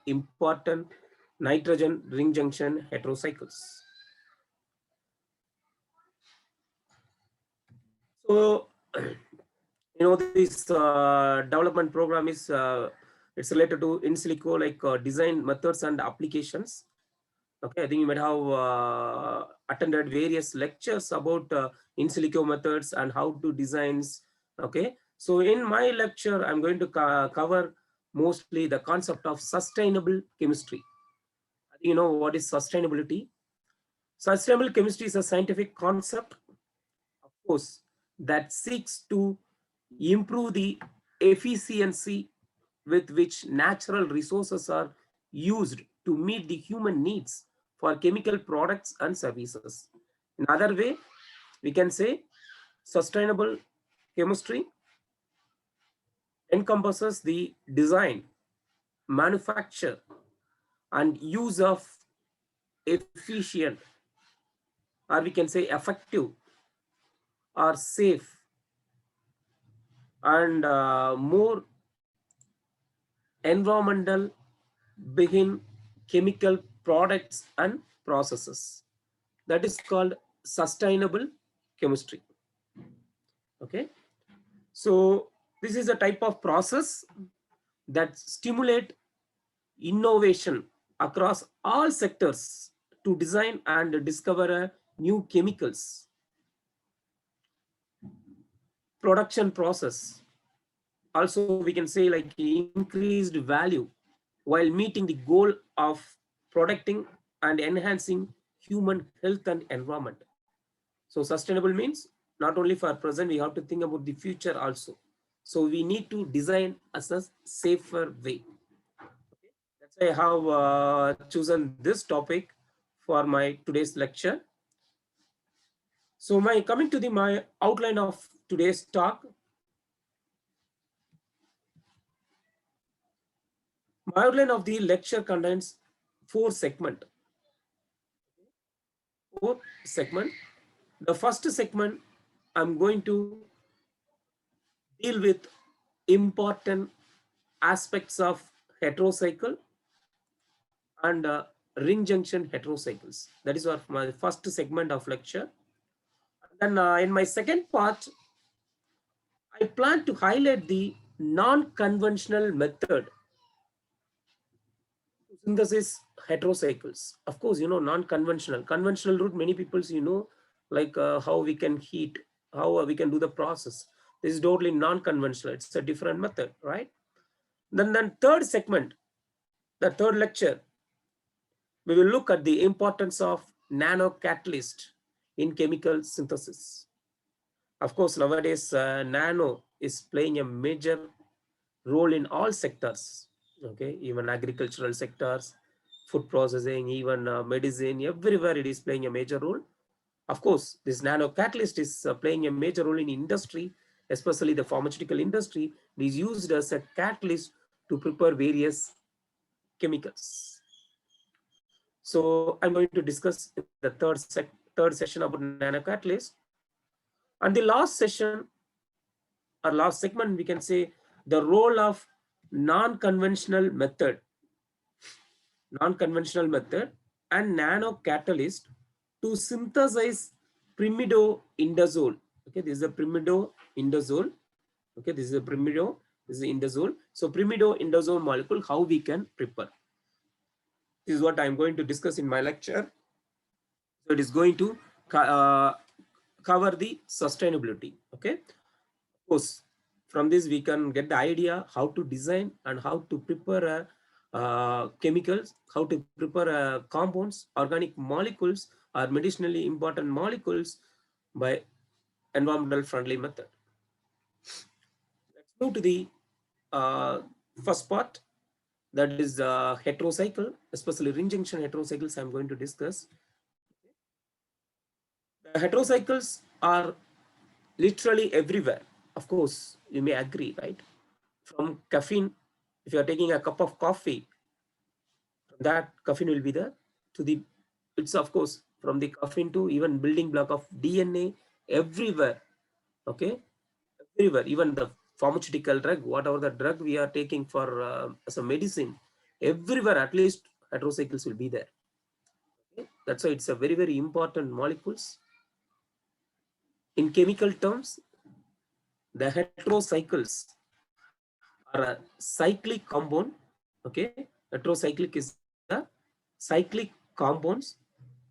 important nitrogen ring junction heterocycles. So, this development program is it's related to in silico like design methods and applications. Okay, I think you might have attended various lectures about in silico methods and how to designs. Okay, so in my lecture, I'm going to cover mostly the concept of sustainable chemistry. You know what is sustainability? Sustainable chemistry is a scientific concept, of course, that seeks to improve the efficiency with which natural resources are used to meet the human needs for chemical products and services. In other way, we can say sustainable chemistry encompasses the design, manufacture, and use of efficient, or we can say effective or safe and more environmental begin chemical products and processes. That is called sustainable chemistry. Okay, so this is a type of process that stimulate innovation across all sectors to design and discover new chemicals production process. Also we can say like increased value while meeting the goal of protecting and enhancing human health and environment. So sustainable means not only for present, we have to think about the future also. So we need to design as a safer way. That's why I have chosen this topic for my today's lecture. So my coming to the my outline of today's talk. My outline of the lecture contains four segment. Four segment. The first segment, I'm going to deal with important aspects of heterocycle and ring junction heterocycles. That is what my first segment of lecture. And then in my second part, I plan to highlight the non-conventional method to synthesis heterocycles. Of course, non-conventional. Conventional route, many people, like how we can heat, how we can do the process. This is totally non-conventional. It's a different method, right? Then third segment, the third lecture, we will look at the importance of nanocatalyst in chemical synthesis. Of course, nowadays, nano is playing a major role in all sectors, okay, even agricultural sectors, food processing, even medicine, everywhere it is playing a major role. Of course, this nanocatalyst is playing a major role in industry, especially the pharmaceutical industry. It is used as a catalyst to prepare various chemicals. So I'm going to discuss in the third session about nanocatalyst. And the last session or last segment, we can say the role of non-conventional method and nanocatalyst to synthesize pyrimidindazole. Okay, this is a pyrimidindazole. Okay, this is a this is indazole. So pyrimidindazole molecule, how we can prepare. This is what I'm going to discuss in my lecture. So it is going to cover the sustainability. Okay, of course, from this we can get the idea how to design and how to prepare chemicals, how to prepare compounds, organic molecules or medicinally important molecules by environmental friendly method. Let's move to the uh, first part, that is heterocycle, especially ring junction heterocycles I'm going to discuss. The heterocycles are literally everywhere. Of course, you may agree, right? From caffeine, if you are taking a cup of coffee, that caffeine will be there to the, it's of course from the caffeine to even building block of DNA everywhere. Okay, everywhere, even the pharmaceutical drug, whatever the drug we are taking for as a medicine, Everywhere, at least heterocycles will be there. Okay? That's why it's a very, very important molecules. In chemical terms, the heterocycles are a cyclic compound. Okay, heterocyclic is a cyclic compounds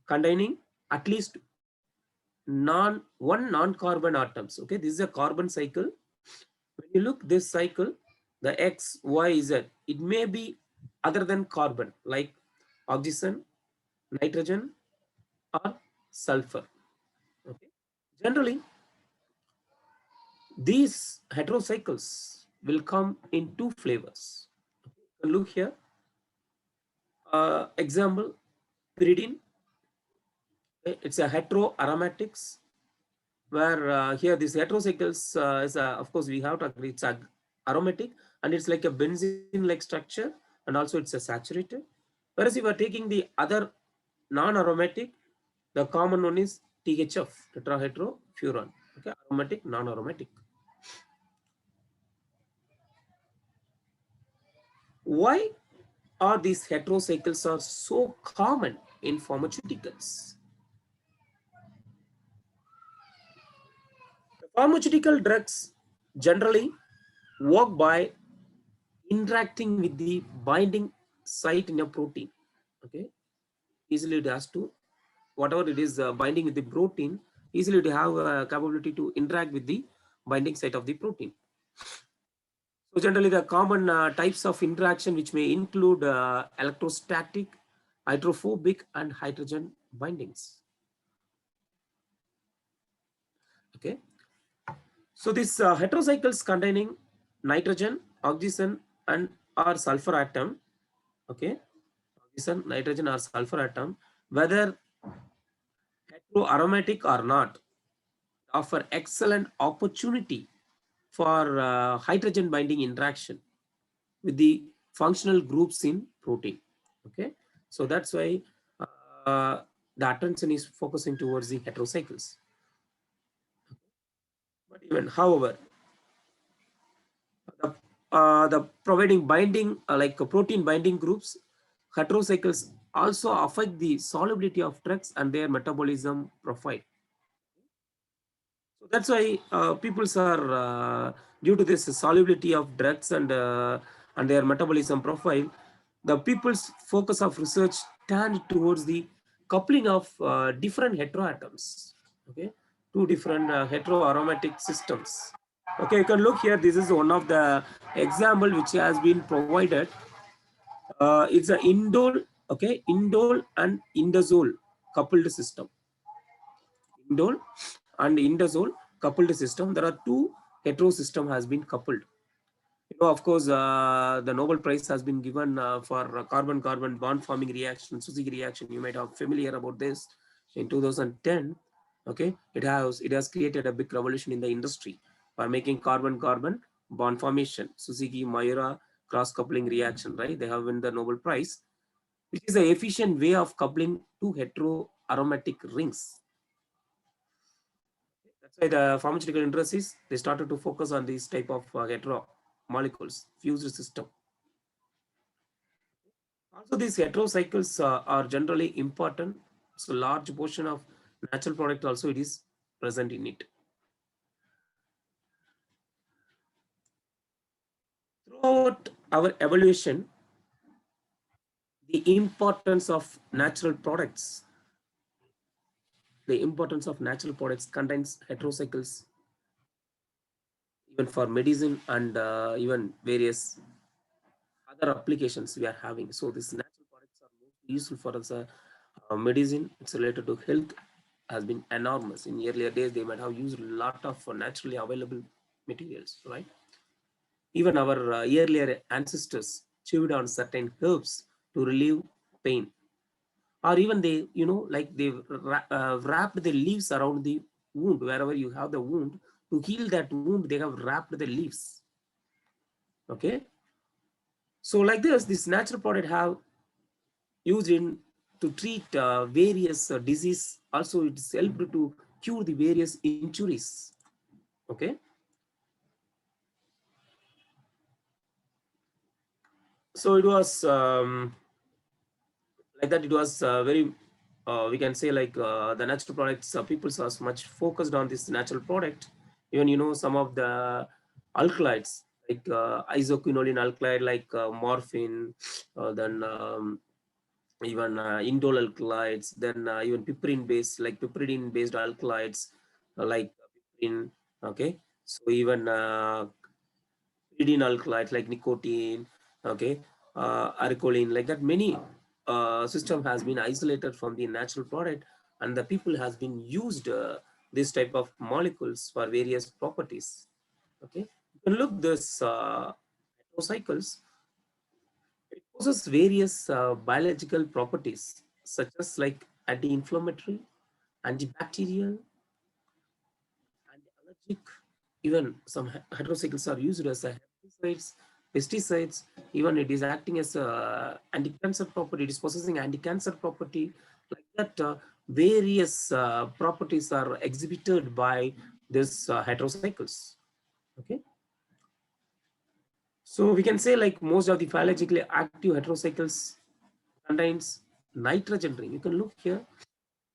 containing at least one non-carbon atoms. Okay, this is a carbon cycle. When you look this cycle, the X, Y, Z, it may be other than carbon, like oxygen, nitrogen, or sulfur. Okay, generally these heterocycles will come in two flavors. Okay. Look here. Example, pyridine. Okay. It's a heteroaromatics, where here these heterocycles is of course we have to agree it's aromatic, and it's like a benzene-like structure, and also it's a saturated. Whereas if you are taking the other non-aromatic, the common one is THF, tetrahydrofuran. Okay, aromatic, non-aromatic. Why are these heterocycles are so common in pharmaceuticals? The pharmaceutical drugs generally work by interacting with the binding site in a protein. Okay, easily it has to, whatever it is binding with the protein, easily to have a capability to interact with the binding site of the protein. So generally the common types of interaction which may include electrostatic, hydrophobic, and hydrogen bindings. Okay, so these heterocycles containing nitrogen, oxygen, and or sulfur atom. Okay, oxygen, nitrogen, or sulfur atom, whether heteroaromatic or not, offer excellent opportunity for hydrogen binding interaction with the functional groups in protein. Okay, so that's why uh, the attention is focusing towards the heterocycles. But even however, the providing binding like protein binding groups, heterocycles also affect the solubility of drugs and their metabolism profile. So that's why peoples are due to this solubility of drugs and their metabolism profile, the people's focus of research tend towards the coupling of different heteroatoms. Okay, two different heteroaromatic systems. Okay, you can look here. This is one of the example which has been provided. It's a indole, okay, indole and indazole coupled system. Indole and indazole coupled system. There are two hetero system has been coupled. You know, of course, the Nobel Prize has been given for carbon-carbon bond forming reaction, Suzuki reaction. You might have familiar about this in 2010. Okay, it has created a big revolution in the industry for making carbon-carbon bond formation. Suzuki Mayura cross coupling reaction, right? They have won the Nobel Prize, which is an efficient way of coupling two heteroaromatic rings. That's why the pharmaceutical industries, they started to focus on these type of hetero molecules, fused system. Also, these heterocycles are generally important. So, large portion of natural product also it is present in it. Throughout our evaluation, the importance of natural products, contains heterocycles even for medicine and even various other applications we are having. So these natural products are mostly useful for us. Medicine, it's related to health, has been enormous. In earlier days, they might have used a lot of naturally available materials, right? Even our earlier ancestors chewed on certain herbs to relieve pain, or even they, you know, like they wrapped the leaves around the wound. Wherever you have the wound, to heal that wound, they have wrapped the leaves. Okay, so like this natural product have used in to treat various disease. Also, it's helped to cure the various injuries. Okay. So it was like that. It was very, we can say like the natural products, people are much focused on this natural product. Even, some of the alkalides, like isoquinoline alkalide, like morphine, then even indole alkalides, then even piperine based, like piperidine based alkalides, like piperine. Okay, so even pyridine alkalides like nicotine, okay, arcoline, like that. Many system has been isolated from the natural product, and the people has been used this type of molecules for various properties. Okay, you can look this cycles. It possesses various biological properties such as like anti-inflammatory, antibacterial, anti-allergic. Even some heterocycles are used as a herbicides, pesticides. Even it is acting as a anti-cancer property. It is possessing anti-cancer property. Like that, various properties are exhibited by this heterocycles. Okay, so we can say like most of the phylogenetically active heterocycles contains nitrogen ring. You can look here.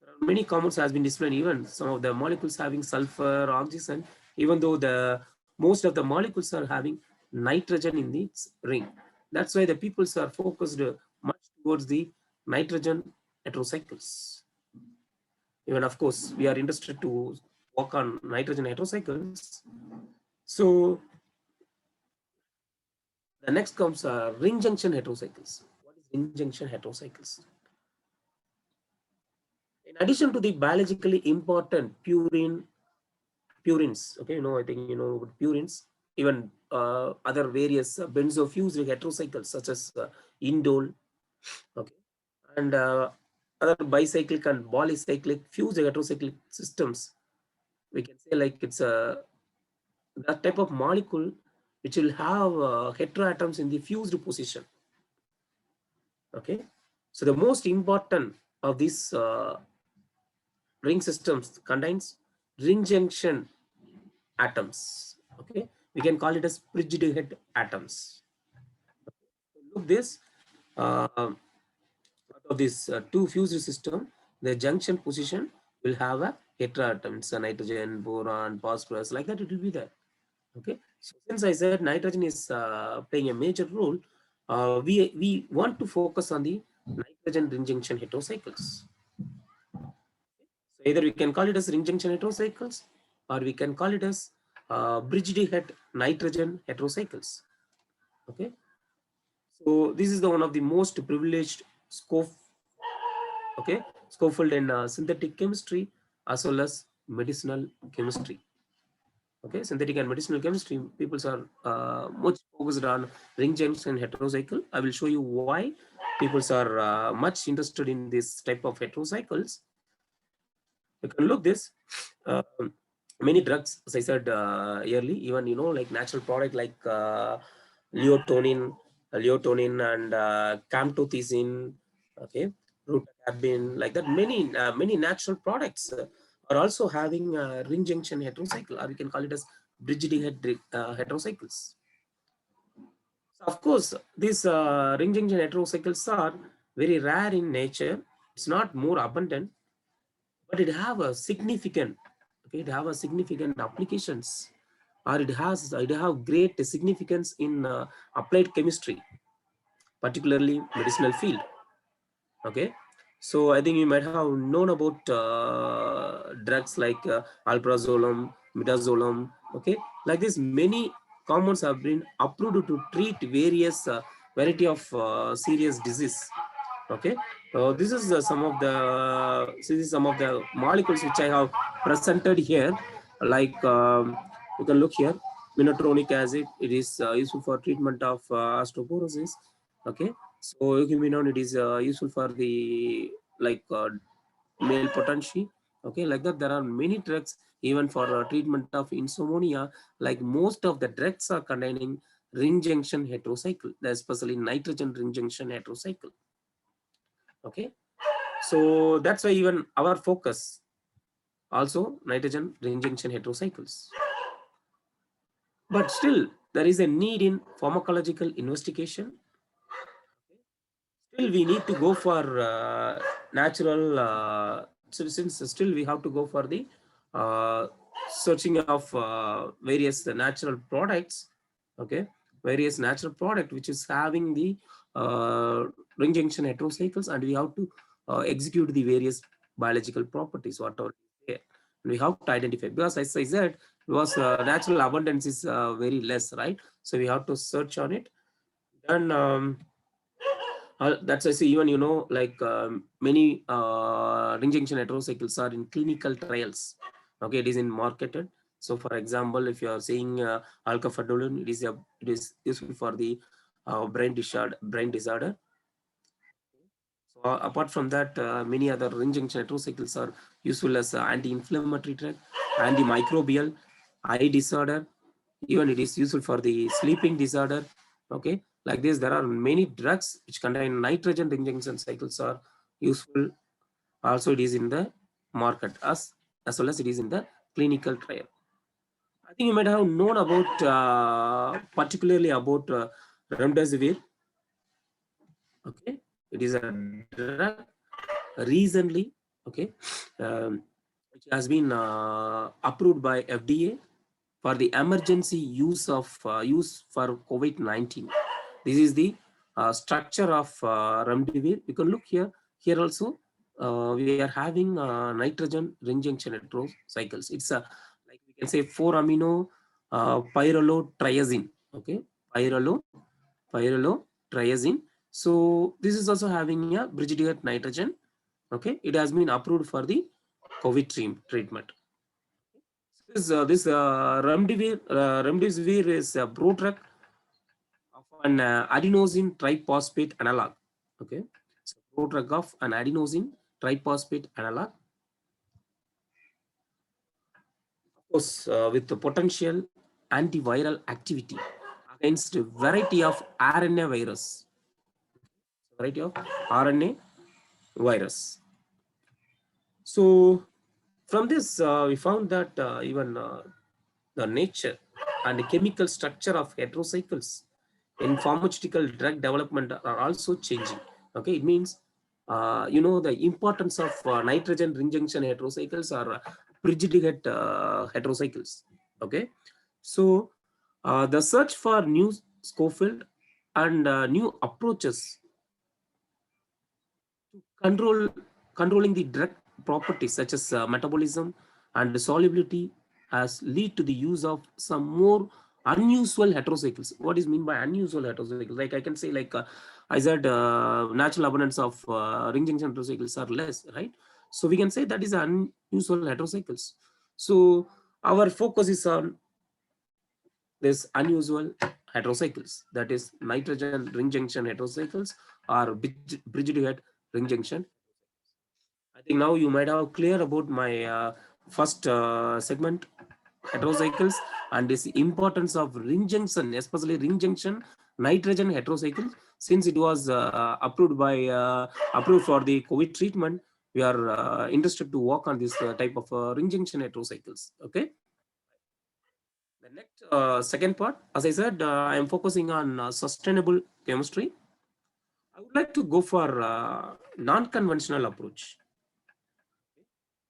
There are many compounds has been displayed. Even some of the molecules having sulfur, oxygen. Even though the most of the molecules are having nitrogen in its ring. That's why the peoples are focused much towards the nitrogen heterocycles. Even of course, we are interested to work on nitrogen heterocycles. So the next comes ring junction heterocycles. What is ring junction heterocycles? In addition to the biologically important purines, okay, I think purines, even other various benzofused heterocycles such as indole, okay, and other bicyclic and polycyclic fused heterocyclic systems. We can say like it's a that type of molecule which will have heteroatoms in the fused position. Okay, so the most important of these ring systems contains ring junction atoms. Okay, we can call it as bridged head atoms. Look this, out of this two fused system, the junction position will have a heteroatoms, nitrogen, boron, phosphorus, like that it will be there. Okay, so since I said nitrogen is playing a major role, we want to focus on the nitrogen ring junction heterocycles. So either we can call it as ring junction heterocycles, or we can call it as bridged head nitrogen heterocycles. Okay, so this is the one of the most privileged scope. Okay, scaffold in synthetic chemistry as well as medicinal chemistry. Okay, synthetic and medicinal chemistry, people are much focused on ring junction heterocycle. I will show you why people are much interested in this type of heterocycles. You can look this. Many drugs, as I said early, even like natural product like leotonin, and camptothecin, okay, rutacabin, like that. Many natural products are also having ring junction heterocycle, or we can call it as bridged heterocycles. So of course, these ring junction heterocycles are very rare in nature. It's not more abundant, but it have a significant, okay, it have a significant applications, or it have great significance in applied chemistry, particularly medicinal field. Okay, so I think you might have known about drugs like alprazolam, midazolam. Okay, like this, many compounds have been approved to treat various variety of serious disease. Okay, this is some of the molecules which I have presented here. Like you can look here, minotronic acid. It is useful for treatment of osteoporosis. Okay, so eucuminone, it is useful for the like male potency. Okay, like that, there are many drugs even for treatment of insomnia. Like most of the drugs are containing ring junction heterocycle, especially nitrogen ring junction heterocycle. Okay, so that's why even our focus also nitrogen ring junction heterocycles. But still, there is a need in pharmacological investigation still we need to go for natural, since still we have to go for the uh, searching of various natural products, okay, various natural product which is having the ring junction heterocycles, and we have to execute the various biological properties whatever there. We have to identify, because as I said, because natural abundance is very less, right? So we have to search on it. Then that's I say, even like many ring junction heterocycles are in clinical trials. Okay, it is in marketed. So, for example, if you are saying alpha-fedolin, it is useful for the brain disorder. So, apart from that, many other ring junction heterocycles are useful as anti-inflammatory drug, antimicrobial, eye disorder. Even it is useful for the sleeping disorder. Okay, like this, there are many drugs which contain nitrogen ring junction cycles are useful. Also, it is in the market as well as it is in the clinical trial. I think you might have known about particularly about remdesivir. Okay, it is a drug recently. Okay, which has been approved by FDA for the emergency use for COVID-19. This is the structure of remdesivir. You can look here. Here also, we are having nitrogen ring junction heterocycles. It's a, like we can say, 4-amino pyrrolotriazine. Okay, pyrrolotriazine. So this is also having a bridged nitrogen. Okay, it has been approved for the COVID treatment. This remdesivir is a prodrug of an adenosine triphosphate analog. Okay, it's a prodrug of an adenosine triphosphate analog. Of course, with the potential antiviral activity against a variety of RNA virus. Variety of RNA virus. So from this, we found that even the nature and the chemical structure of heterocycles in pharmaceutical drug development are also changing. Okay, it means the importance of nitrogen ring junction heterocycles are bridged heterocycles. Okay, so the search for new Schofield and new approaches to controlling the drug properties such as metabolism and solubility has lead to the use of some more unusual heterocycles. What is mean by unusual heterocycles? Like I can say, like I said, natural abundance of ring junction heterocycles are less, right? So we can say that is unusual heterocycles. So our focus is on this unusual heterocycles, that is nitrogen ring junction heterocycles or bridged ring junction. I think now you might have clear about my first segment, heterocycles, and this importance of ring junction, especially ring junction nitrogen heterocycles. Since it was approved for the COVID treatment, we are interested to work on this type of ring junction heterocycles. Okay. The next second part, as I said, I am focusing on sustainable chemistry. I would like to go for non-conventional approach.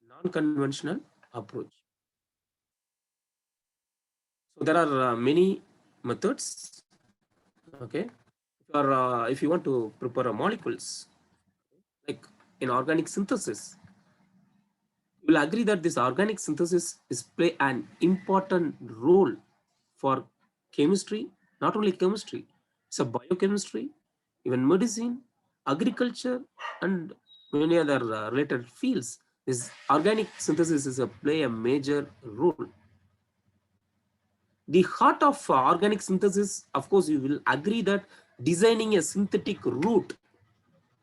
Non-conventional approach. So there are many methods. Okay, if you want to prepare molecules, like in organic synthesis, you will agree that this organic synthesis is play an important role for chemistry. Not only chemistry, it's a biochemistry, even medicine, agriculture, and many other related fields. This organic synthesis is play a major role. The heart of organic synthesis, of course, you will agree that designing a synthetic route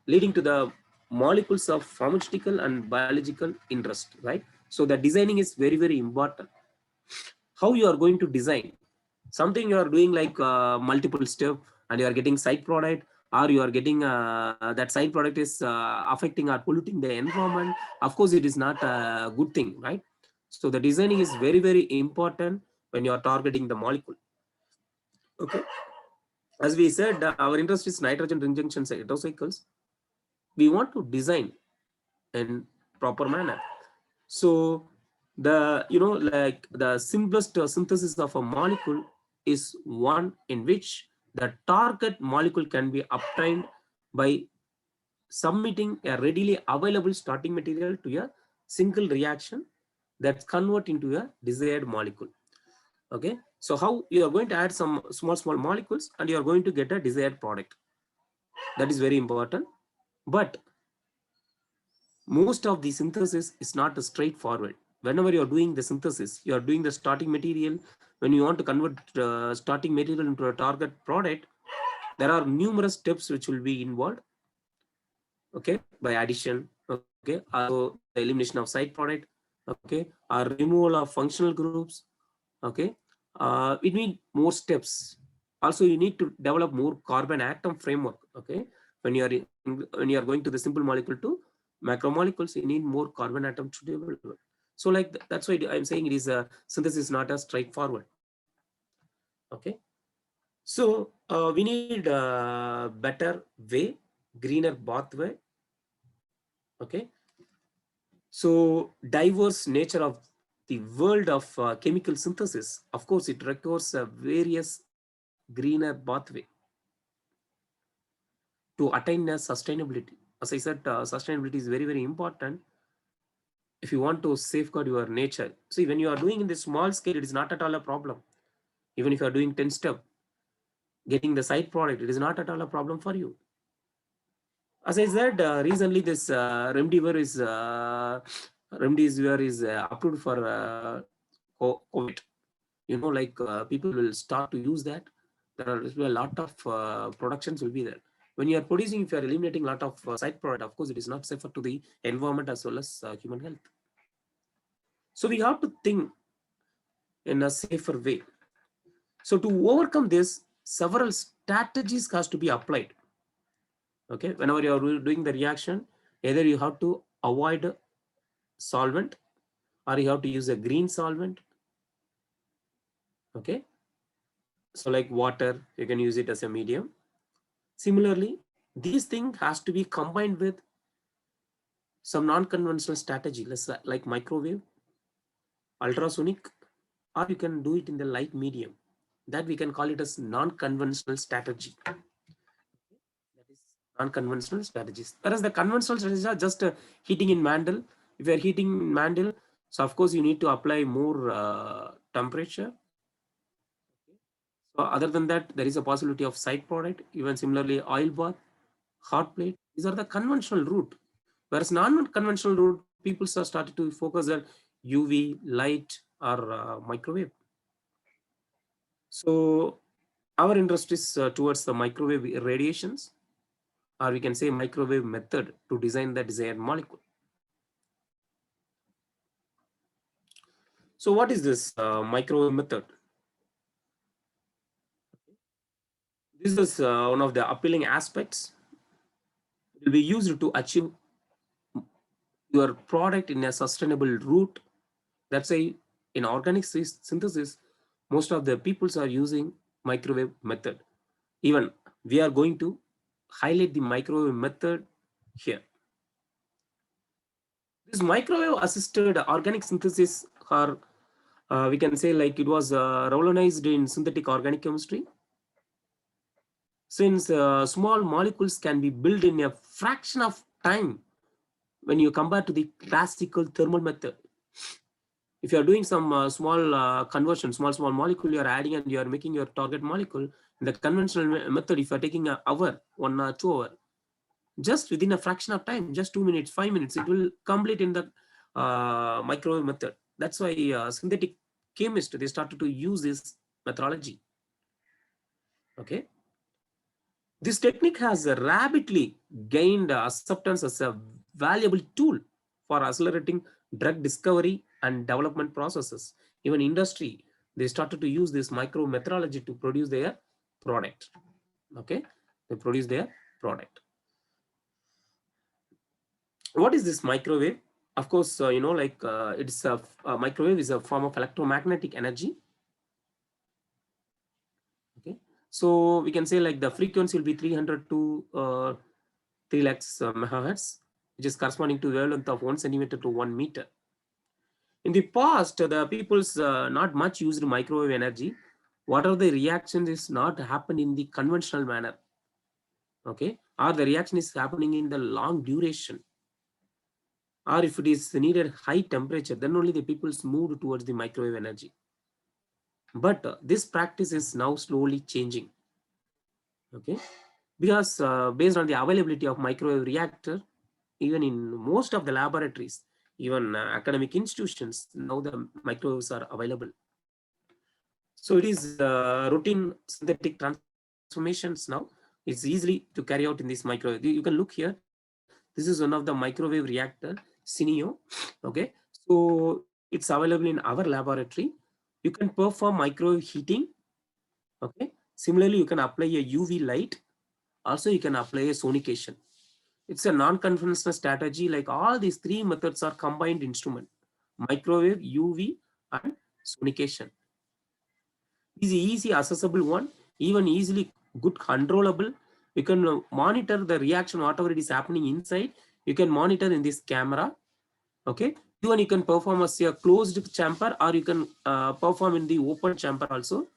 leading to the molecules of pharmaceutical and biological interest, right? So the designing is very, very important. How you are going to design something, you are doing like multiple step, and you are getting side product, or you are getting that side product is affecting or polluting the environment. Of course, it is not a good thing, right? So the designing is very, very important when you are targeting the molecule. Okay, as we said, our interest is nitrogen ring junction heterocycles. we want to design in proper manner. So the, like the simplest synthesis of a molecule is one in which the target molecule can be obtained by submitting a readily available starting material to a single reaction that convert into a desired molecule. Okay, so how you are going to add some small molecules and you are going to get a desired product. That is very important. But most of the synthesis is not straightforward. Whenever you are doing the synthesis, you are doing the starting material. When you want to convert starting material into a target product, there are numerous steps which will be involved. Okay, by addition. Okay, also the elimination of side product. Okay, or removal of functional groups. Okay, we need more steps. Also, you need to develop more carbon atom framework. Okay, when you are when you are going to the simple molecule to macromolecules, you need more carbon atom to develop. So like that's why I'm saying it is a synthesis, not as straightforward. Okay, so we need a better way, greener pathway. Okay, so diverse nature of the world of chemical synthesis, of course, it requires a various greener pathway to attain a sustainability. As I said, sustainability is very important if you want to safeguard your nature. See, when you are doing in the small scale, it is not at all a problem. Even if you are doing 10 step, getting the side product, it is not at all a problem for you. As I said, recently this remdesivir is approved for COVID. Like people will start to use that. There are a lot of productions will be there. When you are producing, if you are eliminating a lot of side product, of course, it is not safer to the environment as well as human health. So we have to think in a safer way. So to overcome this, several strategies has to be applied. Okay, whenever you are doing the reaction, either you have to avoid solvent or you have to use a green solvent. Okay, so like water, you can use it as a medium. Similarly, these things has to be combined with some non-conventional strategy, like microwave, ultrasonic, or you can do it in the light medium. That we can call it as non-conventional strategy. That is non-conventional strategies. Whereas the conventional strategies are just heating in Mandel. If you are heating in Mandel, so of course you need to apply more temperature. So other than that, there is a possibility of side product. Even similarly, oil bath, hot plate. These are the conventional route. Whereas non-conventional route, people are started to focus on UV, light, or microwave. So our interest is towards the microwave radiations, or we can say microwave method to design the desired molecule. So what is this microwave method? This is one of the appealing aspects. It will be used to achieve your product in a sustainable route. That's why in organic synthesis, most of the peoples are using microwave method. Even we are going to highlight the microwave method here. This microwave assisted organic synthesis, or we can say like it was revolutionized in synthetic organic chemistry. Since small molecules can be built in a fraction of time when you compare to the classical thermal method. If you are doing some small conversion, small molecule you are adding and you are making your target molecule, in the conventional method, if you are taking an hour, 1 or 2 hours, just within a fraction of time, just 2 minutes, 5 minutes, it will complete in the microwave method. That's why synthetic chemists, they started to use this methodology. Okay. This technique has rapidly gained acceptance as a valuable tool for accelerating drug discovery and development processes. Even industry, they started to use this micro methodology to produce their product. Okay, they produce their product. What is this microwave? Of course, like it's a microwave is a form of electromagnetic energy. Okay, so we can say like the frequency will be 300 to 3 lakhs megahertz, which is corresponding to the wavelength of 1 centimeter to 1 meter. In the past, the people's not much used microwave energy. What are the reactions is not happen in the conventional manner, okay? Or the reaction is happening in the long duration. Or if it is needed high temperature, then only the people's moved towards the microwave energy. But this practice is now slowly changing, okay? Because based on the availability of microwave reactor, even in most of the laboratories, even academic institutions, now the microwaves are available. So it is routine synthetic transformations now. It's easily to carry out in this microwave. You can look here. This is one of the microwave reactor, Cineo. Okay, so it's available in our laboratory. You can perform microwave heating. Okay, similarly, you can apply a UV light. Also, you can apply a sonication. It's a non-conventional strategy. Like all these three methods are combined instrument: microwave, UV, and sonication. Is easy accessible one, even easily good controllable. You can monitor the reaction, whatever it is happening inside. You can monitor in this camera. Okay, even you can perform as a closed chamber, or you can perform in the open chamber also.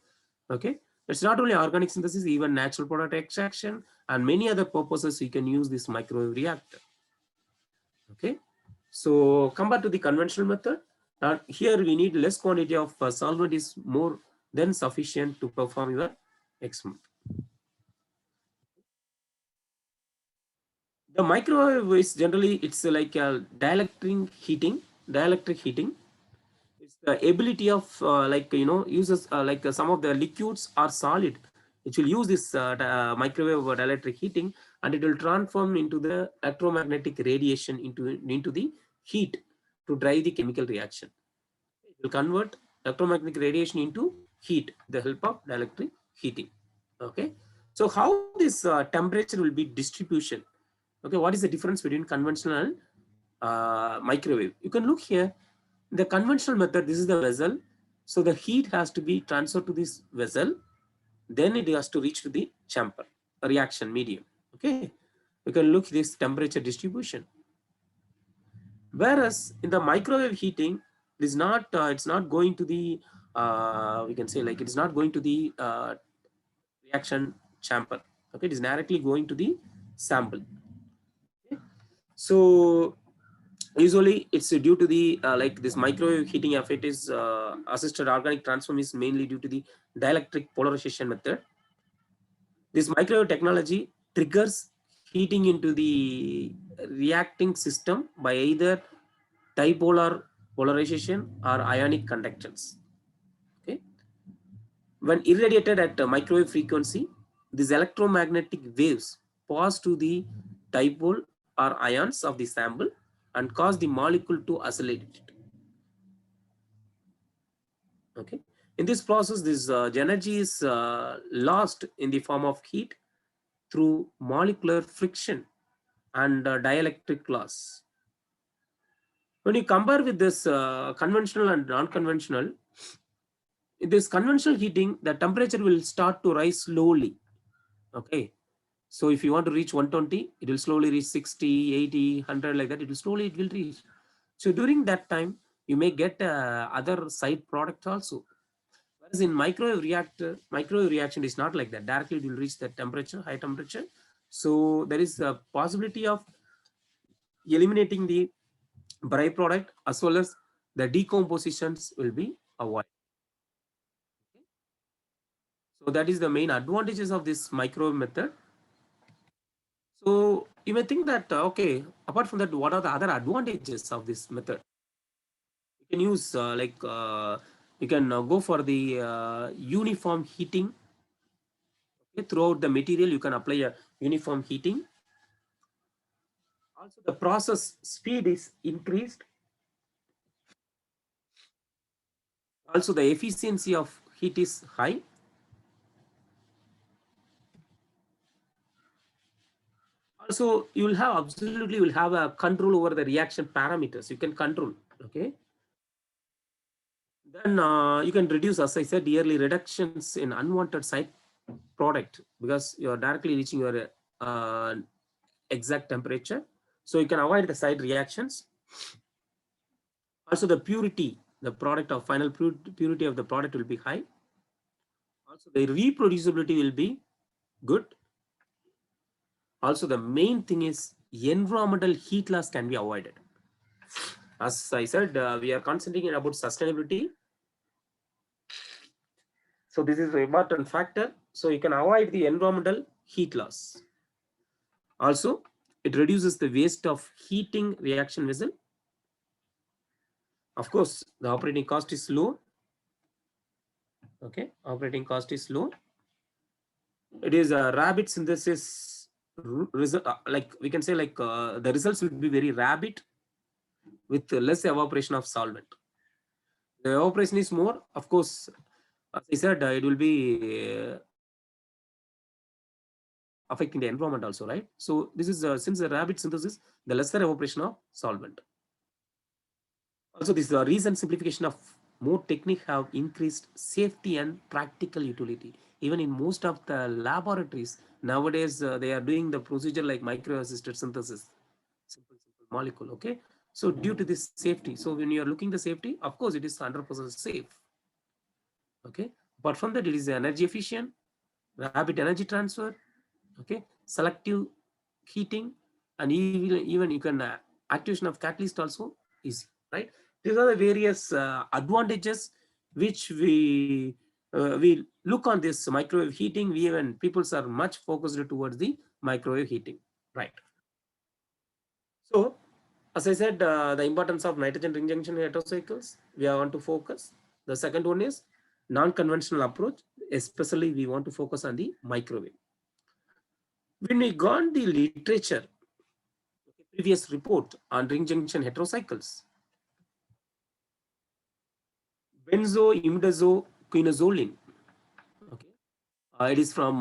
Okay, it's not only organic synthesis, even natural product extraction and many other purposes you can use this microwave reactor. Okay, so compared to the conventional method, here we need less quantity of solvent is more than sufficient to perform your experiment. The microwave is generally, it's like a dielectric heating. Dielectric heating. It's the ability of uses some of the liquids are solid. It will use this microwave dielectric heating, and it will transform into the electromagnetic radiation into the heat to drive the chemical reaction. It will convert electromagnetic radiation into heat with the help of dielectric heating. Okay, so how this temperature will be distribution? Okay, what is the difference between conventional and microwave? You can look here. The conventional method, this is the vessel. So the heat has to be transferred to this vessel. Then it has to reach to the chamber, a reaction medium. Okay, you can look this temperature distribution. Whereas in the microwave heating, it is not. It's not going to the. We can say like it is not going to the reaction chamber. Okay, it is directly going to the sample. Okay? So usually it's due to the like this microwave heating effect is assisted organic transform is mainly due to the dielectric polarization method. This microwave technology triggers heating into the reacting system by either dipolar polarization or ionic conductance. Okay, when irradiated at microwave frequency, these electromagnetic waves pass to the dipole or ions of the sample and cause the molecule to accelerate. Okay, in this process, this energy is lost in the form of heat through molecular friction and dielectric loss. When you compare with this conventional and non-conventional, in this conventional heating, the temperature will start to rise slowly. Okay, so if you want to reach 120, it will slowly reach 60, 80, 100 like that. It will reach. So during that time, you may get other side product also. Whereas in microwave reaction is not like that. Directly it will reach the temperature, high temperature. So there is a possibility of eliminating the byproduct as well as the decompositions will be avoided. So that is the main advantages of this microwave method. So you may think that, okay, apart from that, what are the other advantages of this method? You can use you can go for the uniform heating. Okay, throughout the material, you can apply a uniform heating. Also, the process speed is increased. Also, the efficiency of heat is high. Also, you will have absolutely will have a control over the reaction parameters. You can control. Okay. Then you can reduce, as I said, yearly reductions in unwanted side product because you are directly reaching your exact temperature. So you can avoid the side reactions. Also the purity, the product of final purity of the product will be high. Also the reproducibility will be good. Also the main thing is environmental heat loss can be avoided. As I said, we are concentrating about sustainability. So this is an important factor. So you can avoid the environmental heat loss. Also, it reduces the waste of heating reaction vessel. Of course, the operating cost is low. Okay, operating cost is low. It is a rapid synthesis result, like we can say, like the results will be very rapid with less evaporation of solvent. The evaporation is more, of course, as I said, it will be affecting the environment also, right? So this is since the rapid synthesis, the lesser evaporation of solvent. Also, this recent simplification of more technique have increased safety and practical utility. Even in most of the laboratories nowadays, they are doing the procedure like micro-assisted synthesis, simple molecule. Okay, so due to this safety, so when you are looking the safety, of course, it is 100% safe. Okay, apart from that, it is energy efficient, rapid energy transfer. Okay, selective heating, and even you can activation of catalyst also easy, right? These are the various advantages which we look on this microwave heating. We even peoples are much focused towards the microwave heating, right? So as I said, the importance of nitrogen ring junction heterocycles, we want to focus. The second one is non-conventional approach, especially we want to focus on the microwave. When we got the literature, previous report on ring junction heterocycles, benzoimidazole, okay, it is from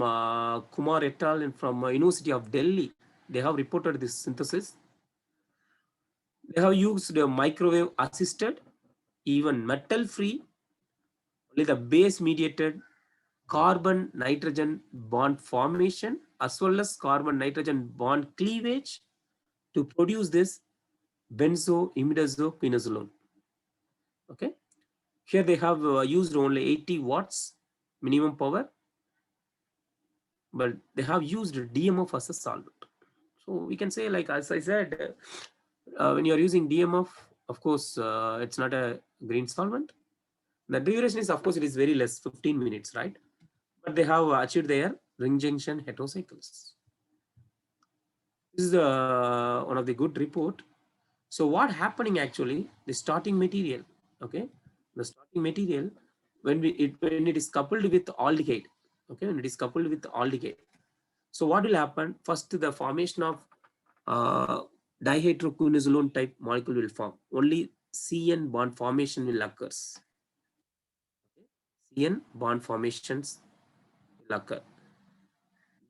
Kumar et al. And from University of Delhi. They have reported this synthesis. They have used a microwave assisted, even metal free, only the base mediated carbon nitrogen bond formation as well as carbon nitrogen bond cleavage to produce this benzoimidazole. Okay, here they have used only 80 watts minimum power, but they have used DMF as a solvent. So we can say, like as I said, when you are using DMF, of course, it's not a green solvent. The duration is, of course, it is very less, 15 minutes, right? But they have achieved their ring junction heterocycles. This is one of the good report. So what happening actually, the starting material, okay, the starting material, when it is coupled with aldehyde, okay, when it is coupled with aldehyde. So what will happen? First, the formation of dihydroquinone type molecule will form. Only CN bond formation will occurs. Okay. CN bond formations will occur.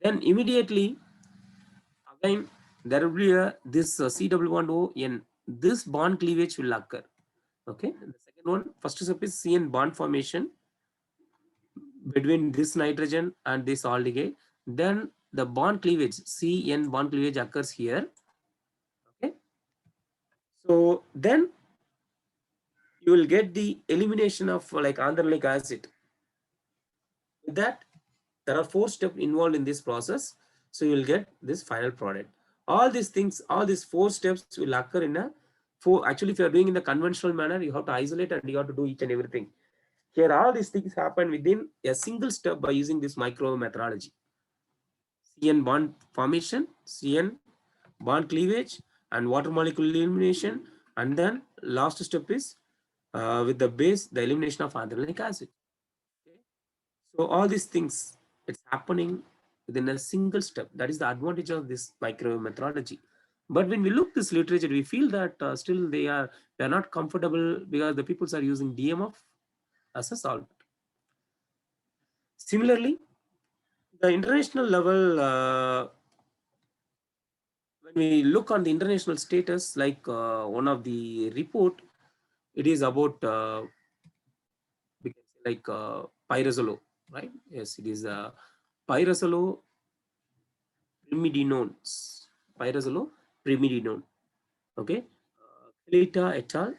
Then immediately again there will be this C-double-bond-O-N. This bond cleavage will occur. Okay. The second one, first step is CN bond formation between this nitrogen and this aldehyde. Then the bond cleavage, CN bond cleavage occurs here. Okay. So then you will get the elimination of like andronic acid. With that, there are 4 steps involved in this process. So you will get this final product. All these things, all these 4 steps will occur in a actually, if you are doing in the conventional manner, you have to isolate and you have to do each and everything. Here, all these things happen within a single step by using this micro methodology. CN bond formation, CN bond cleavage, and water molecule elimination. And then last step is with the base, the elimination of andronic acid. Okay. So all these things, it's happening within a single step. That is the advantage of this micro methodology. But when we look this literature, we feel that still they are not comfortable because the peoples are using DMF as a solvent. Similarly, the international level, when we look on the international status, like one of the report, it is about we can say like pyrazole, right? Yes, it is pyrazole primidinones. pyrazoloprimidinone. Okay, Kalita et al.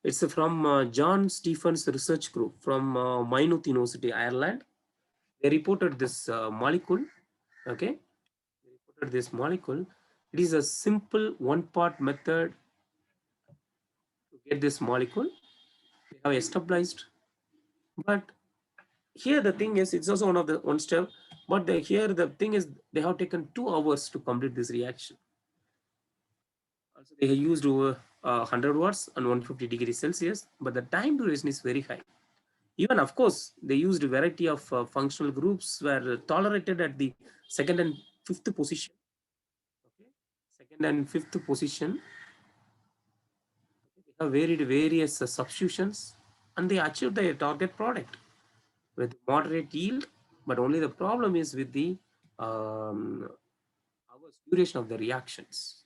It's from John Stephens Research Group from Maynooth University, Ireland. They reported this molecule. Okay, they reported this molecule. It is a simple one-part method to get this molecule. They have established, but here the thing is, it's also one step. But here the thing is, they have taken 2 hours to complete this reaction. Also, they have used over 100 watts and 150 degrees Celsius, but the time duration is very high. Even, of course, they used a variety of functional groups were tolerated at the second and fifth position. Okay, second and fifth position. They have varied various substitutions, and they achieved their target product with moderate yield. But only the problem is with the hours duration of the reactions.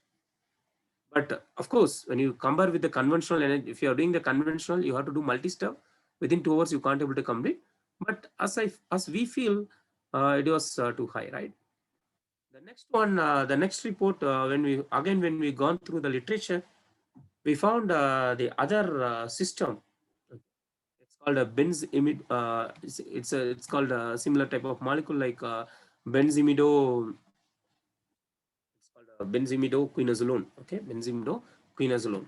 But of course, when you compare with the conventional energy, if you are doing the conventional, you have to do multi-step. Within 2 hours, you can't able to complete. But as we feel, it was too high, right? The next one, the next report, when we gone through the literature, we found the other system. It's called a benzimide. It's called a similar type of molecule like benzimido. It's called benzimidoquinazolone. Okay, benzimidoquinazolone.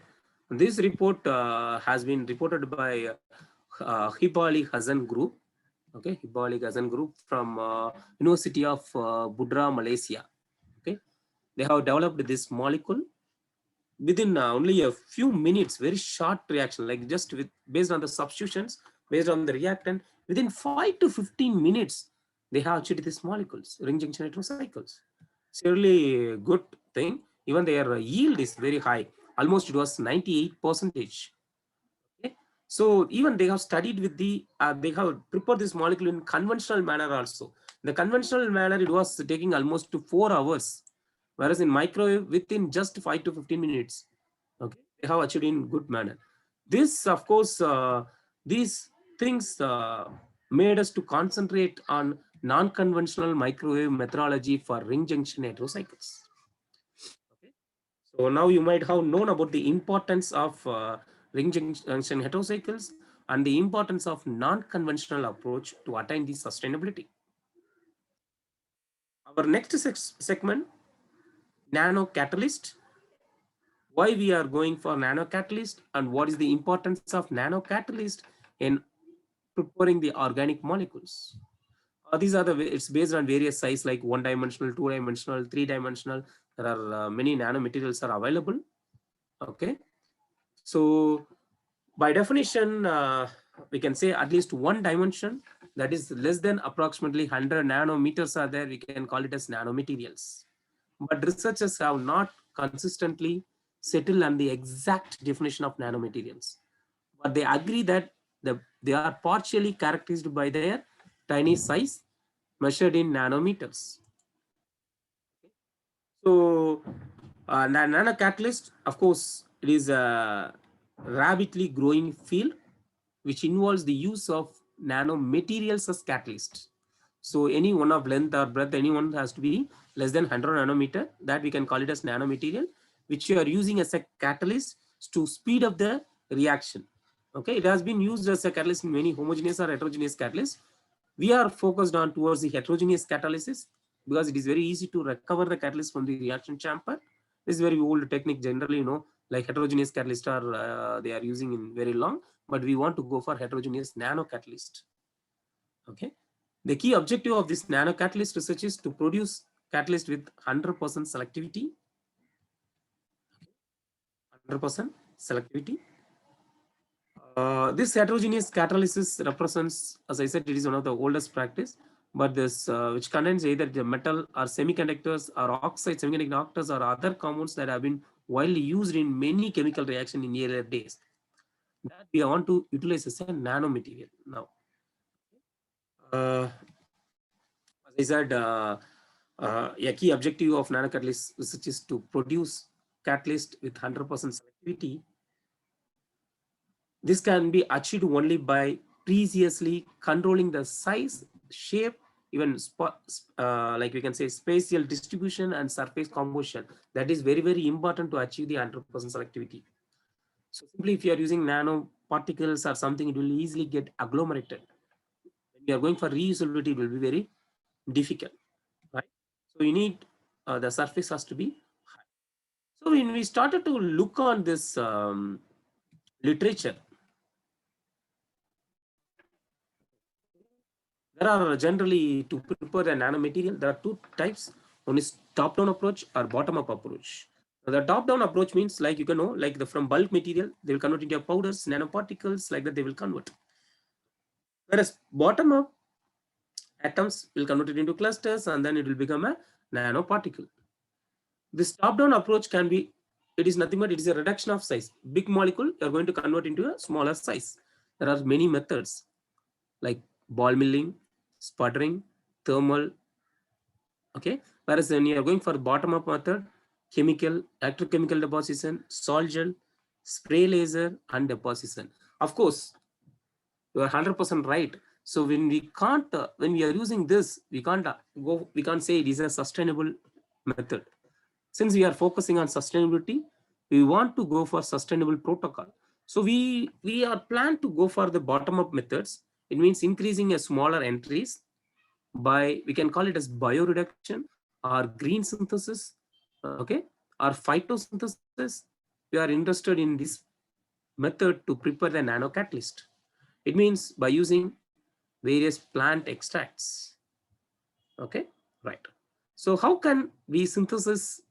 This report has been reported by Hibali Hasan Group. Okay, Hibali Hasan Group from University of Budra, Malaysia. Okay, they have developed this molecule within only a few minutes, very short reaction, like just with based on the substitutions, based on the reactant, within 5 to 15 minutes, they have achieved these molecules, ring junction heterocycles. It's really a good thing. Even their yield is very high. Almost it was 98%. Okay? So even they have studied with they have prepared this molecule in conventional manner also. In the conventional manner, it was taking almost 4 hours, whereas in microwave, within just 5 to 15 minutes, okay, they have achieved in good manner. This, of course, these things made us to concentrate on non-conventional microwave methodology for ring junction heterocycles. Okay. So now you might have known about the importance of ring junction heterocycles and the importance of non-conventional approach to attain the sustainability. Our next segment, nano catalyst. Why we are going for nano catalyst and what is the importance of nano catalyst in preparing the organic molecules. These are it's based on various size like 1-dimensional, 2-dimensional, 3-dimensional. There are many nanomaterials are available. Okay, so by definition, we can say at least one dimension that is less than approximately 100 nanometers are there. We can call it as nanomaterials. But researchers have not consistently settled on the exact definition of nanomaterials. But they agree that they are partially characterized by their tiny size measured in nanometers. So, nanocatalyst, of course, it is a rapidly growing field which involves the use of nanomaterials as catalyst. So, any one of length or breadth, anyone has to be less than 100 nanometer. That we can call it as nanomaterial, which you are using as a catalyst to speed up the reaction. Okay, it has been used as a catalyst in many homogeneous or heterogeneous catalysts. We are focused on towards the heterogeneous catalysis because it is very easy to recover the catalyst from the reaction chamber. This is very old technique generally, like heterogeneous catalyst are they are using in very long, but we want to go for heterogeneous nano catalyst. Okay, the key objective of this nano catalyst research is to produce catalyst with 100% selectivity. 100% selectivity. This heterogeneous catalysis represents, as I said, it is one of the oldest practice, but this which contains either the metal or semiconductors or oxide, semiconductors or other compounds that have been widely used in many chemical reactions in earlier days. That we want to utilize as a nanomaterial now. As I said, a key objective of nanocatalyst research is to produce catalyst with 100% selectivity. This can be achieved only by precisely controlling the size, shape, even like we can say spatial distribution and surface composition. That is very, very important to achieve the 100% selectivity. So simply if you are using nanoparticles or something, it will easily get agglomerated. When you are going for reusability, it will be very difficult, right? So you need the surface has to be high. So when we started to look on this literature, there are generally, to prepare a nanomaterial, there are two types. One is top-down approach or bottom-up approach. Now, the top-down approach means, like you can know, like from bulk material, they will convert into powders, nanoparticles, like that they will convert. Whereas bottom-up, atoms will convert it into clusters and then it will become a nanoparticle. This top-down approach can be, it is nothing but it is a reduction of size. Big molecule, you are going to convert into a smaller size. There are many methods like ball milling, sputtering, thermal. Okay, whereas when you are going for bottom-up method, chemical, electrochemical deposition, sol gel, spray laser, and deposition. Of course, you are 100% right. So when we can't, when we are using this, we can't we can't say it is a sustainable method. Since we are focusing on sustainability, we want to go for sustainable protocol. So we are planned to go for the bottom-up methods. It means increasing a smaller entries by, we can call it as bioreduction or green synthesis, okay, or phytosynthesis. We are interested in this method to prepare the nanocatalyst. It means by using various plant extracts. Okay, right. So how can we synthesis,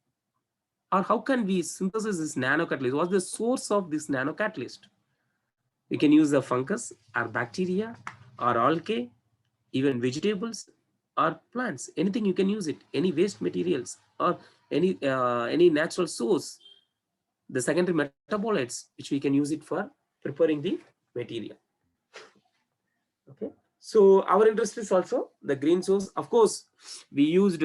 or how can we synthesize this nanocatalyst? What's the source of this nanocatalyst? We can use the fungus or bacteria or algae, even vegetables or plants. Anything you can use it. Any waste materials or any natural source. The secondary metabolites which we can use it for preparing the material. Okay. So our interest is also the green source. Of course, we used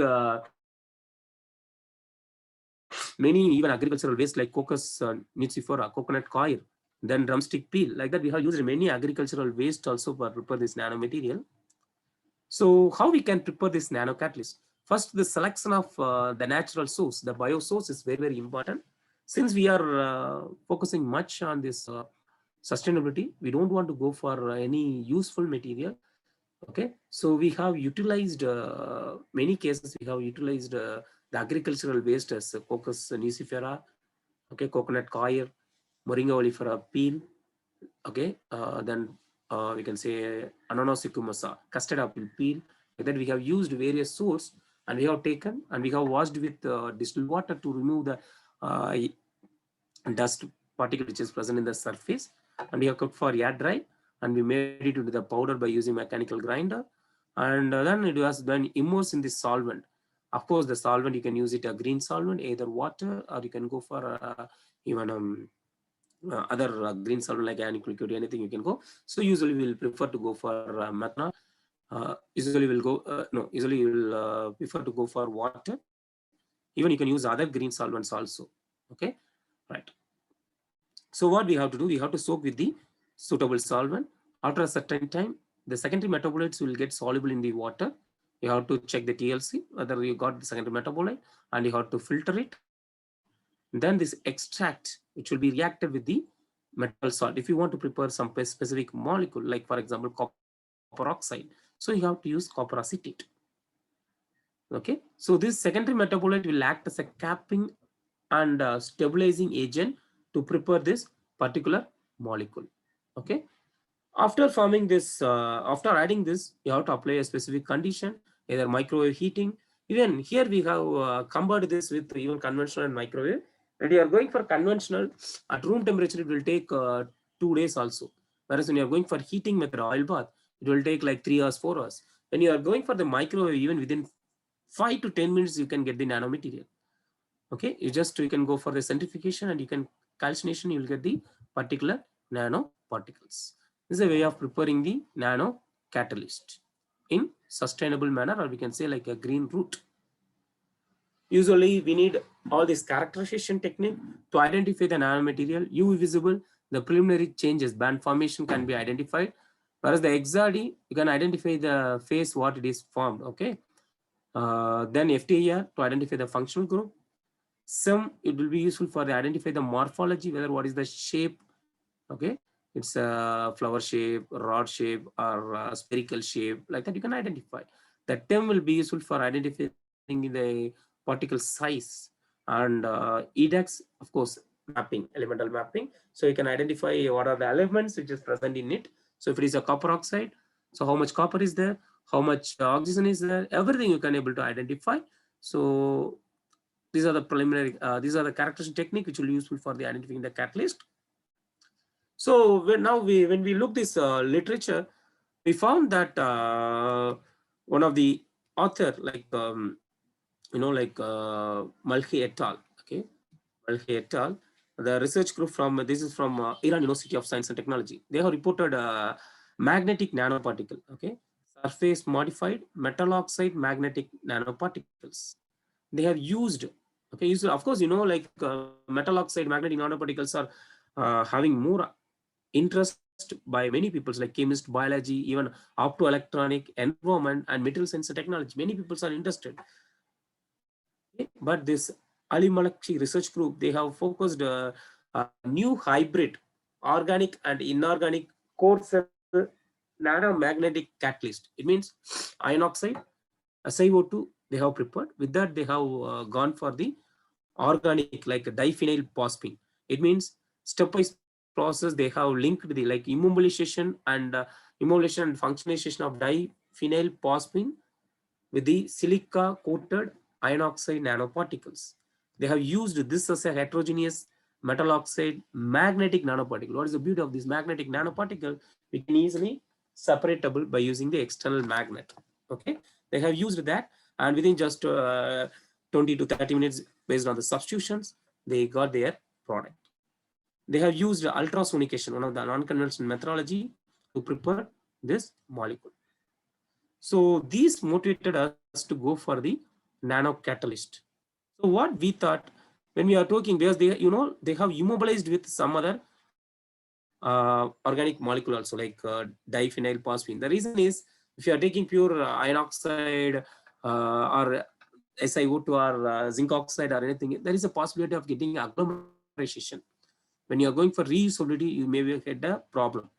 many even agricultural waste like Cocos nucifera, coconut coir, then drumstick peel. Like that, we have used many agricultural waste also for prepare this nanomaterial. So how we can prepare this nanocatalyst? First, the selection of the natural source, the bio source is very, very important. Since we are focusing much on this sustainability, we don't want to go for any useful material. Okay, so we have utilized many cases. We have utilized the agricultural waste as Cocos nucifera, okay, coconut coir, Moringa oleifera peel, okay, then we can say Ananas sicumosa, custard apple peel. Like that, we have used various source and we have taken and we have washed with distilled water to remove the dust particle which is present in the surface, and we have cooked for air dry, and we made it into the powder by using mechanical grinder, and then it was then immersed in this solvent. Of course, the solvent you can use it a green solvent, either water, or you can go for even other green solvent like ionic liquid, anything you can go. So usually we'll prefer to go for methanol. Usually we'll go usually you will prefer to go for water. Even you can use other green solvents also. Okay, right. So what we have to do, we have to soak with the suitable solvent. After a certain time, the secondary metabolites will get soluble in the water. You have to check the TLC, whether you got the secondary metabolite, and you have to filter it. Then this extract, which will be reacted with the metal salt. If you want to prepare some specific molecule, like for example, copper oxide, so you have to use copper acetate. Okay, so this secondary metabolite will act as a capping and stabilizing agent to prepare this particular molecule. Okay, after forming this, after adding this, you have to apply a specific condition, either microwave heating. Even here we have combined this with even conventional and microwave. When you are going for conventional, at room temperature, it will take 2 days also. Whereas when you are going for heating method, oil bath, it will take like 3 hours, 4 hours. When you are going for the microwave, even within 5 to 10 minutes, you can get the nanomaterial. Okay, you can go for the centrifugation and you can calcination, you will get the particular nanoparticles. This is a way of preparing the nano catalyst in sustainable manner, or we can say like a green route. Usually we need all this characterization technique to identify the nanomaterial, UV visible, the preliminary changes, band formation can be identified. Whereas the XRD, you can identify the phase what it is formed. Okay. Then FTIR to identify the functional group. SIM, it will be useful for the identify the morphology, whether what is the shape. Okay. It's a flower shape, rod shape, or spherical shape, like that you can identify. The TEM will be useful for identifying the particle size. And EDEX, of course, mapping, elemental mapping. So you can identify what are the elements which is present in it. So if it is a copper oxide, so how much copper is there, how much oxygen is there, everything you can able to identify. So these are the preliminary, these are the characterization technique which will be useful for the identifying the catalyst. So when we look this literature, we found that one of the author, like Malhi et al. Okay, Malhi et al. The research group from this is from Iran University of Science and Technology. They have reported magnetic nanoparticle. Okay, surface modified metal oxide magnetic nanoparticles. They have used. Okay, of course, like metal oxide magnetic nanoparticles are having more interest by many people like chemist, biology, even optoelectronic, environment, and material science technology. Many people are interested. But this Ali Malakshi research group, they have focused a new hybrid organic and inorganic core cell nanomagnetic catalyst. It means iron oxide, SiO2 they have prepared. With that, they have gone for the organic like diphenyl phosphine. It means stepwise process they have linked the like immobilization and functionalization of diphenyl phosphine with the silica coated iron oxide nanoparticles. They have used this as a heterogeneous metal oxide magnetic nanoparticle. What is the beauty of this magnetic nanoparticle? We can easily separatable by using the external magnet. Okay, they have used that, and within just 20 to 30 minutes, based on the substitutions, they got their product. They have used ultrasonication, one of the non-conventional methodology, to prepare this molecule. So these motivated us to go for the nano catalyst. So what we thought when we are talking, because they have immobilized with some other organic molecule also, like diphenyl phosphine. The reason is, if you are taking pure iron oxide or SiO2 or zinc oxide or anything, there is a possibility of getting agglomeration. When you are going for reusability, you may get a problem,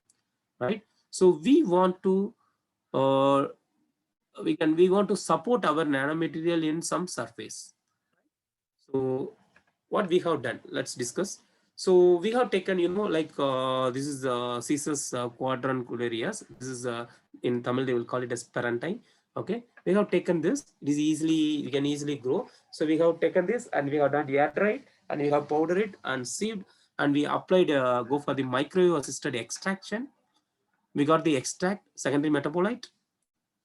right? So we want to uh, we want to support our nanomaterial in some surface. So what we have done, let's discuss. So we have taken, like this is Caesar's quadrangular areas. This is in Tamil they will call it as parentine. Okay, we have taken this. It is easily, we can easily grow. So we have taken this and we have done the air dry and we have powdered it and sieved, and we applied go for the microwave assisted extraction. We got the extract, secondary metabolite.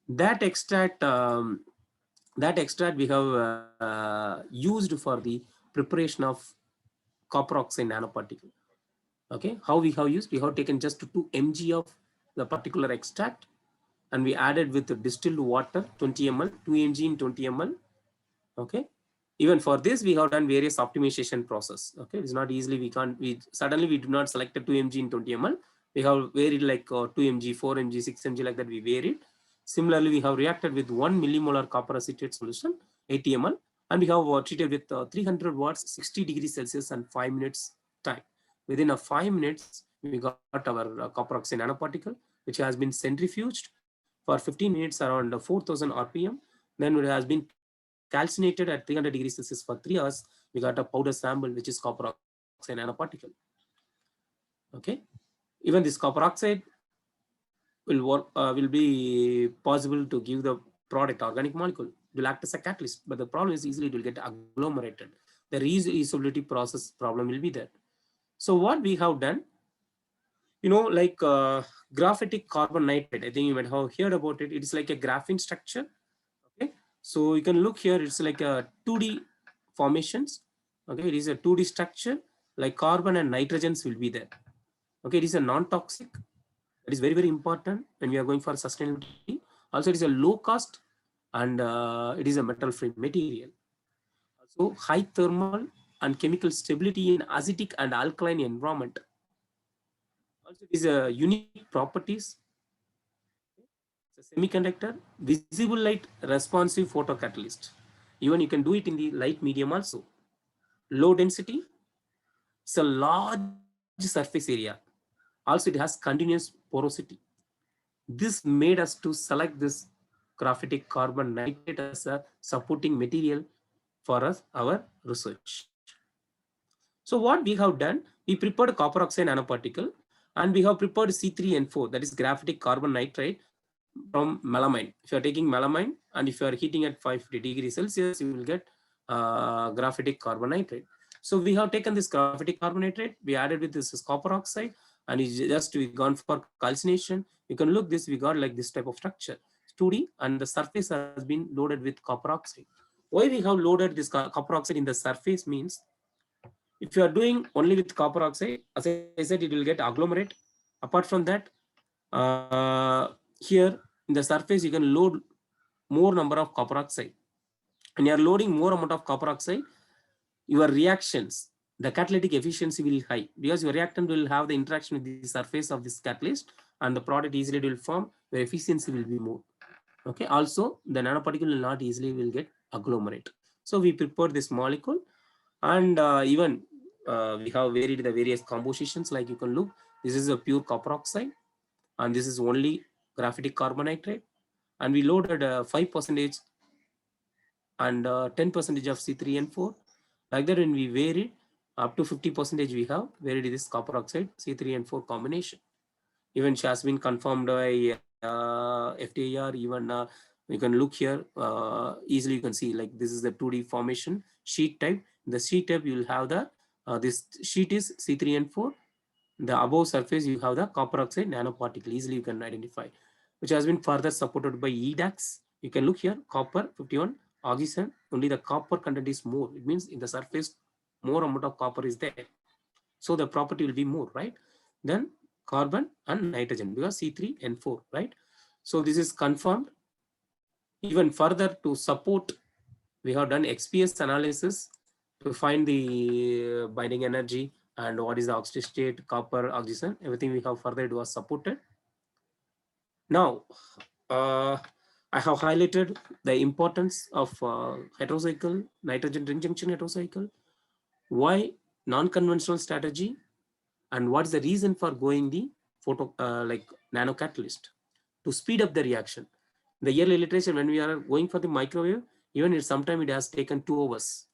That extract we have used for the preparation of copper oxide nanoparticle. Okay, how we have used? We have taken just 2 mg of the particular extract, and we added with distilled water 20 ml, 2 mg in 20 ml. Okay, even for this we have done various optimization process. Okay, it's not easily, we suddenly we do not select a 2 mg in 20 ml. We have varied like 2 mg, 4 mg, 6 mg, like that we varied. Similarly, we have reacted with 1 millimolar copper acetate solution, 80 ml, and we have treated with 300 watts, 60 degrees Celsius, and 5 minutes time. Within a 5 minutes, we got our copper oxide nanoparticle, which has been centrifuged for 15 minutes around 4000 RPM. Then it has been calcinated at 300 degrees Celsius for 3 hours. We got a powder sample, which is copper oxide nanoparticle. Okay, even this copper oxide will be possible to give the product organic molecule. It will act as a catalyst, but the problem is easily it will get agglomerated. The reusability process problem will be there. So what we have done, like graphitic carbon nitride, I think you might have heard about it. It is like a graphene structure. Okay, so you can look here, it's like a 2D formations. Okay, it is a 2D structure, like carbon and nitrogens will be there. Okay, it is a non-toxic. That is very, very important when we are going for sustainability. Also, it is a low cost, and it is a metal-free material. Also, high thermal and chemical stability in acidic and alkaline environment. Also, it is a unique properties semiconductor, visible light responsive photocatalyst. Even you can do it in the light medium also. Low density, it's a large surface area. Also, it has continuous porosity. This made us to select this graphitic carbon nitrate as a supporting material for us, our research. So what we have done, we prepared copper oxide nanoparticle and we have prepared C3N4, that is graphitic carbon nitride from melamine. If you are taking melamine and if you are heating at 550 degrees Celsius, you will get graphitic carbon nitride. So we have taken this graphitic carbon nitride, we added with this copper oxide, and we gone for calcination. You can look this, we got like this type of structure, 2D, and the surface has been loaded with copper oxide. Why we have loaded this copper oxide in the surface means, if you are doing only with copper oxide, as I said, it will get agglomerate. Apart from that, here in the surface, you can load more number of copper oxide. And you are loading more amount of copper oxide, your reactions, the catalytic efficiency will be high because your reactant will have the interaction with the surface of this catalyst and the product easily will form, your efficiency will be more. Okay. Also, the nanoparticle will not easily will get agglomerate. So we prepare this molecule, and even we have varied the various compositions. Like you can look, this is a pure copper oxide, and this is only graphitic carbon nitride, and we loaded 5% and 10% of C3N4. Like that, when we vary up to 50%, we have varied this copper oxide C3N4 combination. Even it has been confirmed by FTIR. Even you can look here easily. You can see like this is the 2D formation sheet type. The sheet type you will have the this sheet is C3N4. The above surface you have the copper oxide nanoparticle. Easily you can identify, which has been further supported by EDAX. You can look here, copper 51, oxygen. Only the copper content is more. It means in the surface more amount of copper is there, so the property will be more, right? Then carbon and nitrogen, because C3N4, right? So this is confirmed. Even further to support, we have done XPS analysis to find the binding energy and what is the oxidation state, copper, oxygen, everything we have further, it was supported. Now, I have highlighted the importance of heterocycle, nitrogen ring junction heterocycle, why non-conventional strategy, and what's the reason for going the like nanocatalyst to speed up the reaction. The early literature, when we are going for the microwave, even if sometime it has taken 2 hours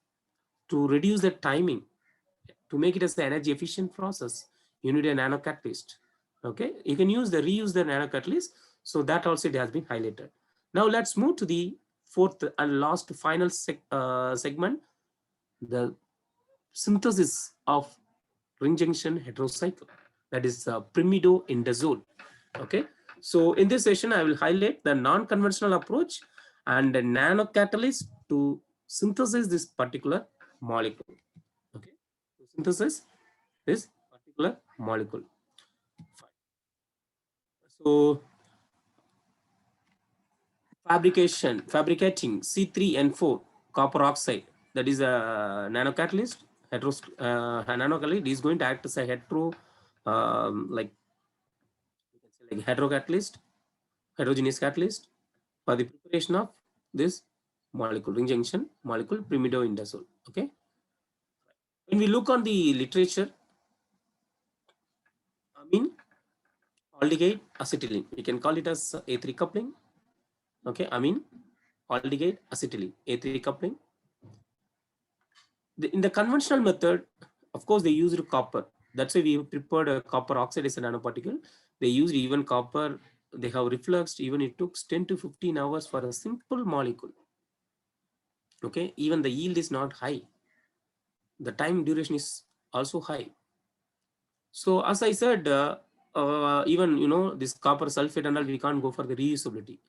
to reduce the timing, to make it as an energy efficient process, you need a nanocatalyst. Okay, you can reuse the nanocatalyst. So that also it has been highlighted. Now let's move to the fourth and last final segment, the synthesis of ring junction heterocycle, that is pyrimidindazole. Okay, so in this session I will highlight the non-conventional approach and a nanocatalyst to synthesize this particular molecule. Okay, to synthesize this particular molecule. So fabricating C3N4 copper oxide, that is a nanocatalyst. Nanocatalyst is going to act as a like heterocatalyst, heterogeneous catalyst for the preparation of this molecule, ring junction molecule, pyrimidindazole. Okay. When we look on the literature, amine, aldehyde, acetylene, we can call it as A3 coupling. Okay, amine, aldehyde, acetylene, A3 coupling. In the conventional method, of course, they used copper. That's why we prepared a copper oxide as a nanoparticle. They used even copper. They have refluxed. Even it took 10 to 15 hours for a simple molecule. Okay, even the yield is not high. The time duration is also high. So as I said, even this copper sulfate and all, we can't go for the reusability.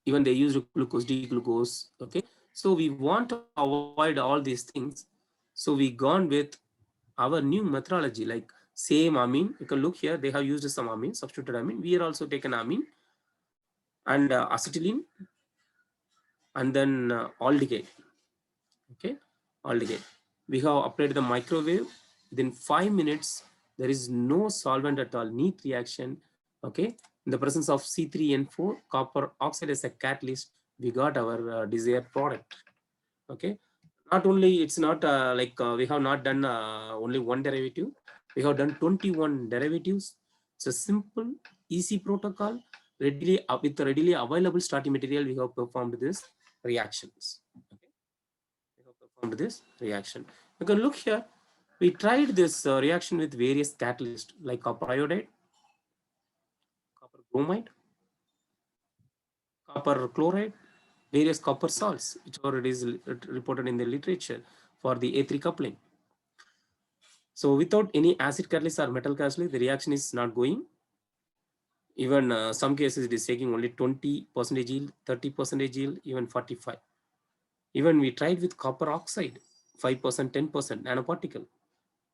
Even they use glucose, D-glucose. Okay, so we want to avoid all these things. So we gone with our new methodology, like same amine. You can look here, they have used some amine, substituted amine. We are also taken amine and acetylene, and then aldehyde. Okay, aldehyde. We have applied the microwave. Within 5 minutes, there is no solvent at all, neat reaction. Okay, in the presence of C3N4 copper oxide as a catalyst, we got our desired product. Okay, not only it's not we have not done only one derivative, we have done 21 derivatives. It's a simple, easy protocol, readily with readily available starting material. We have performed this reactions. Okay, we have performed this reaction. You can look here. We tried this reaction with various catalysts like copper iodide, copper bromide, copper chloride, various copper salts, which already is reported in the literature for the A3 coupling. So without any acid catalyst or metal catalyst, the reaction is not going. Even some cases it is taking only 20% yield, 30% yield, even 45. Even we tried with copper oxide, 5%, 10% nanoparticle.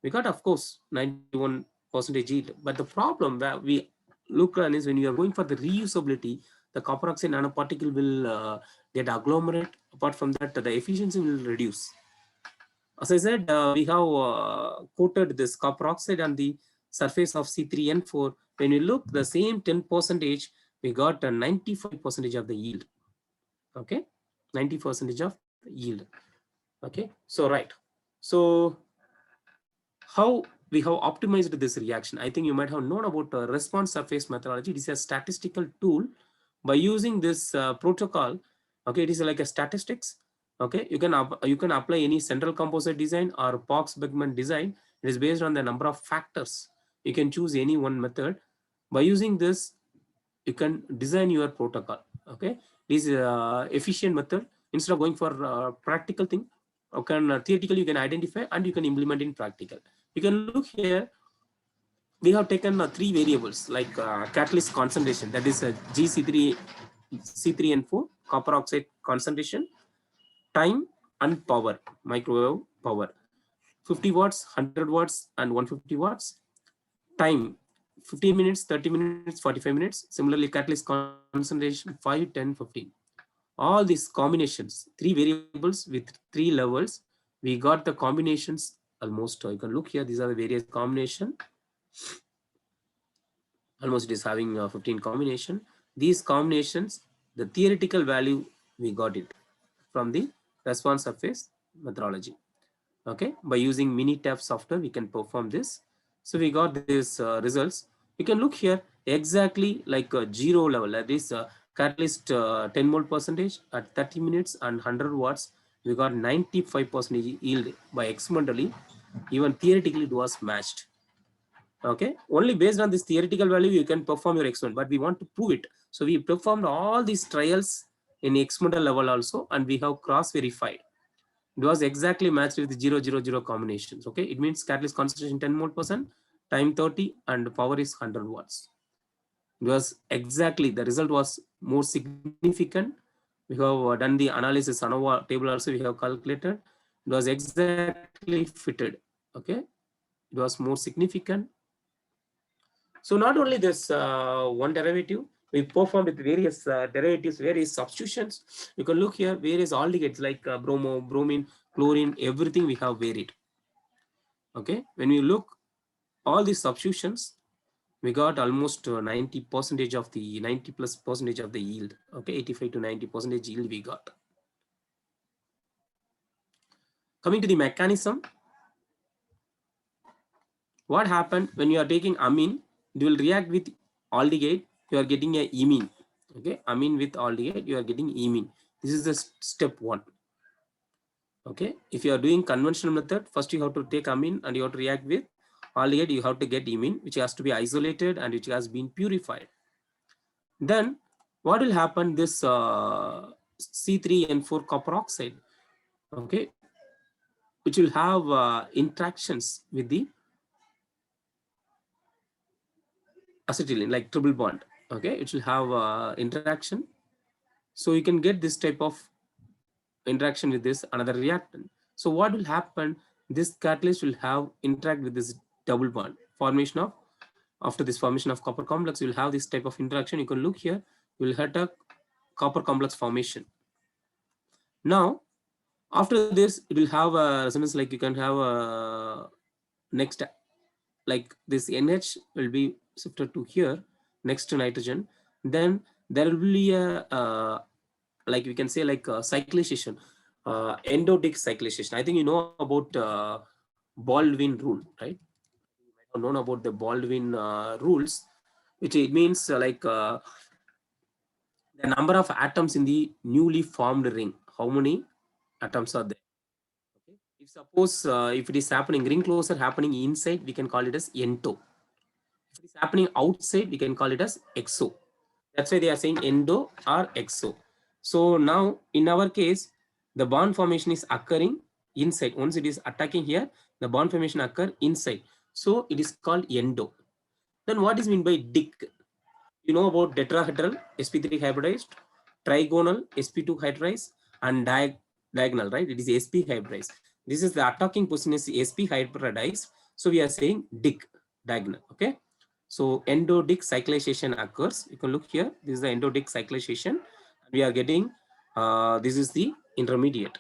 We got, of course, 91% yield. But the problem that we look at is when you are going for the reusability, the copper oxide nanoparticle will get agglomerate. Apart from that, the efficiency will reduce. As I said, we have coated this copper oxide on the surface of C3N4. When you look the same 10%, we got a 95% of the yield. Okay, 90% of yield. Okay, so right. So how we have optimized this reaction? I think you might have known about response surface methodology. It is a statistical tool. By using this protocol, okay, it is like a statistics. Okay, you can apply any central composite design or Box-Beckman design. It is based on the number of factors. You can choose any one method. By using this, you can design your protocol. Okay, this is efficient method. Instead of going for practical thing, theoretically you can identify and you can implement in practical. You can look here. We have taken three variables like catalyst concentration, that is C3N4 copper oxide concentration, time, and power, microwave power, 50 watts, 100 watts, and 150 watts. Time, 15 minutes, 30 minutes, 45 minutes. Similarly, catalyst concentration, 5, 10, 15. All these combinations, three variables with three levels, we got the combinations almost. You can look here, these are the various combination. Almost it is having 15 combination. These combinations, the theoretical value, we got it from the response surface methodology. Okay, by using Minitab software, we can perform this. So we got these results. You can look here exactly like a zero level, that is catalyst 10 mole percentage at 30 minutes and 100 watts. We got 95% yield by experimentally. Even theoretically, it was matched. Okay, only based on this theoretical value you can perform your experiment, but we want to prove it. So we performed all these trials in experimental level also, and we have cross verified. It was exactly matched with the 000 combinations. Okay, it means catalyst concentration 10 mole percent, time 30, and power is 100 watts. It was exactly, the result was more significant. We have done the analysis, ANOVA table also we have calculated. It was exactly fitted. Okay, it was more significant. So not only this one derivative, we performed with various derivatives, various substitutions. You can look here, various aldehydes like bromo, bromine, chlorine, everything we have varied. Okay, when we look all these substitutions, we got almost 90% of the 90+% of the yield. Okay, 85 to 90% yield we got. Coming to the mechanism, what happened when you are taking amine, it will react with aldehyde, you are getting a imine. Okay, amine with aldehyde, you are getting imine. This is the step one. Okay, if you are doing conventional method, first you have to take amine and you have to react with aldehyde, you have to get imine, which has to be isolated and which has been purified. Then what will happen, this C3N4 copper oxide, okay, which will have interactions with the acetylene, like triple bond. Okay, it will have interaction. So you can get this type of interaction with this another reactant. So what will happen, this catalyst will have interact with this double bond formation of, after this formation of copper complex, you will have this type of interaction. You can look here, you will have a copper complex formation. Now after this, it will have a resonance, like you can have a next, like this NH will be shifted to here. next to nitrogen, then there will be a like we can say like cyclization, endodic cyclization. I think you know about Baldwin rule, right? You might have known about the Baldwin rules, which it means the number of atoms in the newly formed ring. How many atoms are there? Okay. If suppose if it is happening ring closure happening inside, we can call it as ento. If it is happening outside, we can call it as exo. That's why they are saying endo or exo. So now in our case, the bond formation is occurring inside. Once it is attacking here, the bond formation occur inside. So it is called endo. Then what is mean by dick? You know about tetrahedral sp3 hybridized, trigonal sp2 hybridized, and diagonal, right? It is sp hybridized. This is the attacking position is sp hybridized. So we are saying dick, diagonal. Okay. So endodic cyclization occurs. You can look here. This is the endodic cyclization. We are getting this is the intermediate.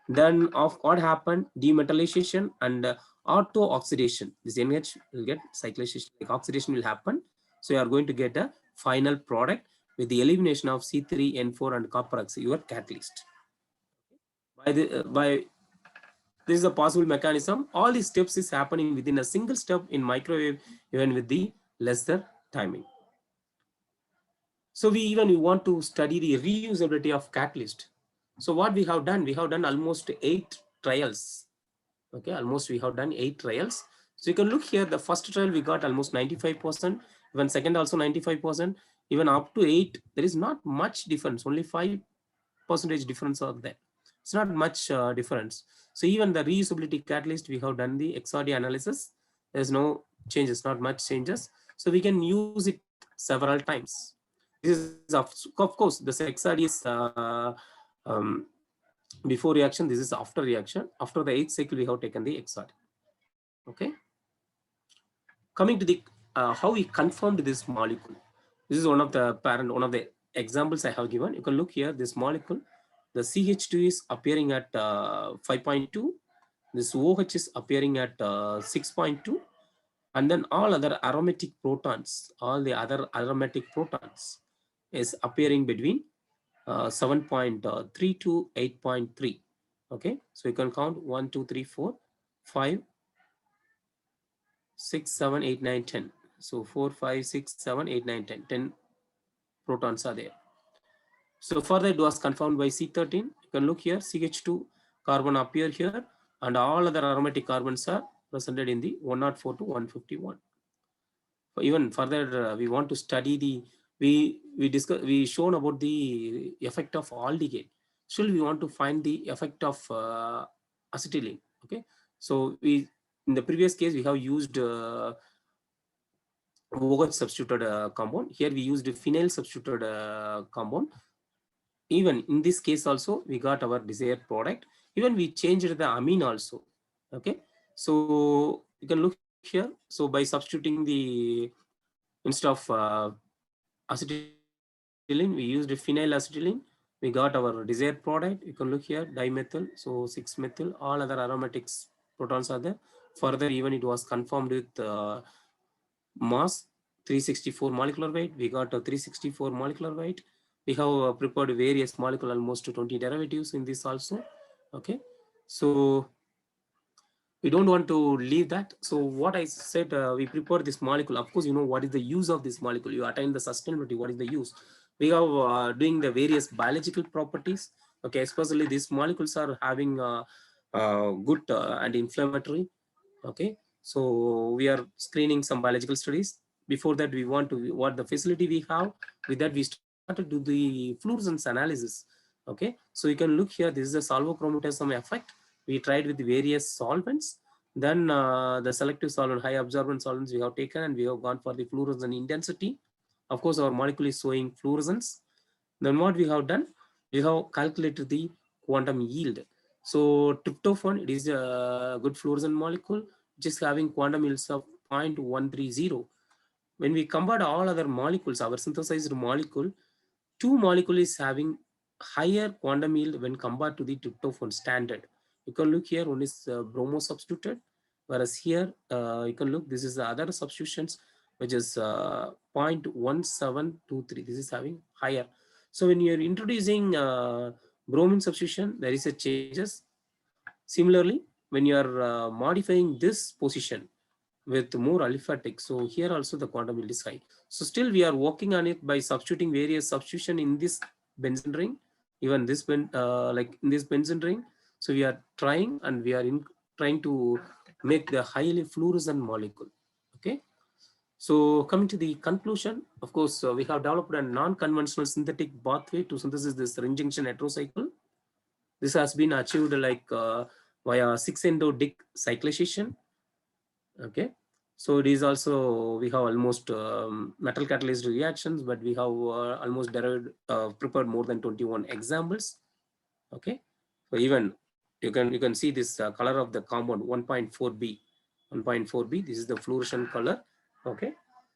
Then of what happened? Demetallization and auto oxidation. This NH will get cyclization, like oxidation will happen. So you are going to get a final product with the elimination of C3N4 and copper oxide, your catalyst. By this is a possible mechanism. All these steps is happening within a single step in microwave, even with the lesser timing. So we want to study the reusability of catalyst. So what we have done almost 8 trials. Okay, almost we have done 8 trials. So you can look here, the first trial we got almost 95%, even second also 95%, even up to 8, there is not much difference, only 5% difference are there. It's not much difference. So even the reusability catalyst, we have done the XRD analysis. There's no changes, not much changes. So we can use it several times. This is of course this XRD is before reaction. This is after reaction. After the 8th cycle, we have taken the XRD. Okay. Coming to the how we confirmed this molecule. This is one of the examples I have given. You can look here. This molecule, the CH2 is appearing at 5.2. This OH is appearing at 6.2, and then all the other aromatic protons is appearing between 7.3 to 8.3. Okay, so you can count 1, 2, 3, 4, 5, 6, 7, 8, 9, 10. So 4, 5, 6, 7, 8, 9, 10. 10 protons are there. So further it was confirmed by C13. You can look here, CH2 carbon appear here, and all other aromatic carbons are presented in the 104 to 151. Even further, we want to study the we shown about the effect of aldehyde. Still, we want to find the effect of acetylene. Okay, so we in the previous case we have used OH substituted compound. Here we used phenyl substituted compound. Even in this case also we got our desired product. Even we changed the amine also. Okay, so you can look here. So by substituting the instead of acetylene, we used phenyl acetylene. We got our desired product. You can look here, dimethyl, so 6-methyl, all other aromatics protons are there. Further, even it was confirmed with mass 364 molecular weight. We got a 364 molecular weight. We have prepared various molecule, almost 20 derivatives in this also. Okay, so we don't want to leave that. So what I said, we prepare this molecule. Of course, you know what is the use of this molecule. You attain the sustainability. What is the use? We are doing the various biological properties. Okay, especially these molecules are having good anti-inflammatory. Okay, so we are screening some biological studies. Before that, we want to what the facility we have. With that, we started to do the fluorescence analysis. Okay, so you can look here. This is a solvochromatism effect. We tried with various solvents. Then the selective solvent, high absorbance solvents we have taken, and we have gone for the fluorescence intensity. Of course, our molecule is showing fluorescence. Then what we have done, we have calculated the quantum yield. So tryptophan, it is a good fluorescent molecule, which is having quantum yields of 0.130. When we compare all other molecules, our synthesized molecule, 2 molecules is having higher quantum yield when compared to the tryptophan standard. You can look here, one is bromo substituted, whereas here you can look, this is the other substitutions. which is 0.1723. This is having higher. So when you're introducing bromine substitution, there is a changes. Similarly, when you are modifying this position with more aliphatic, so here also the quantum yield is high. So still we are working on it by substituting various substitution in this benzene ring, even this like in this benzene ring. So we are trying, and we are trying to make the highly fluorescent molecule. Okay. So coming to the conclusion, of course, we have developed a non-conventional synthetic pathway to synthesis this ring junction heterocycle. This has been achieved like via 6-endo Dick cyclization. Okay. So it is also, we have almost metal catalyzed reactions, but we have almost derived, prepared more than 21 examples. Okay. So even you can see this color of the compound 1.4b. 1.4b, this is the fluorescent color. Okay.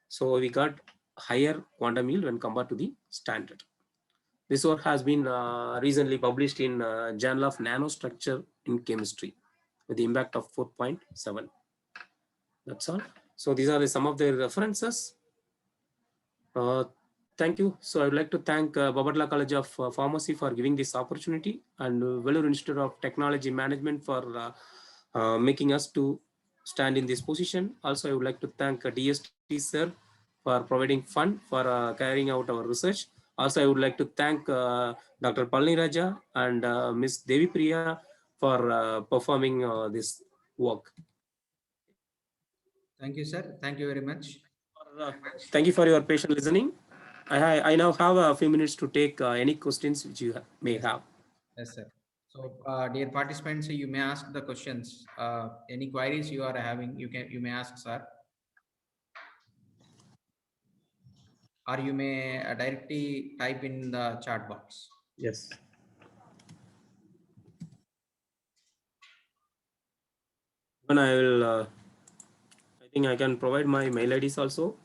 So we got higher quantum yield when compared to the standard. This work has been recently published in Journal of Nanostructure in Chemistry with the impact of 4.7. That's all. So these are some of the references. Thank you. So I would like to thank Babadla College of Pharmacy for giving this opportunity, and Vellore Institute of Technology Management for making us to stand in this position. Also, I would like to thank DST sir for providing fund for carrying out our research. Also, I would like to thank Dr. Palni Raja and Ms. Devi Priya for performing this work. Thank you, sir. Thank you very much. Thank you for your patient listening. I now have a few minutes to take any questions which you may have. Yes, sir. So, dear participants, you may ask the questions. Any queries you are having, you may ask, sir, or you may directly type in the chat box. Yes. When I will, I think I can provide my mail IDs also.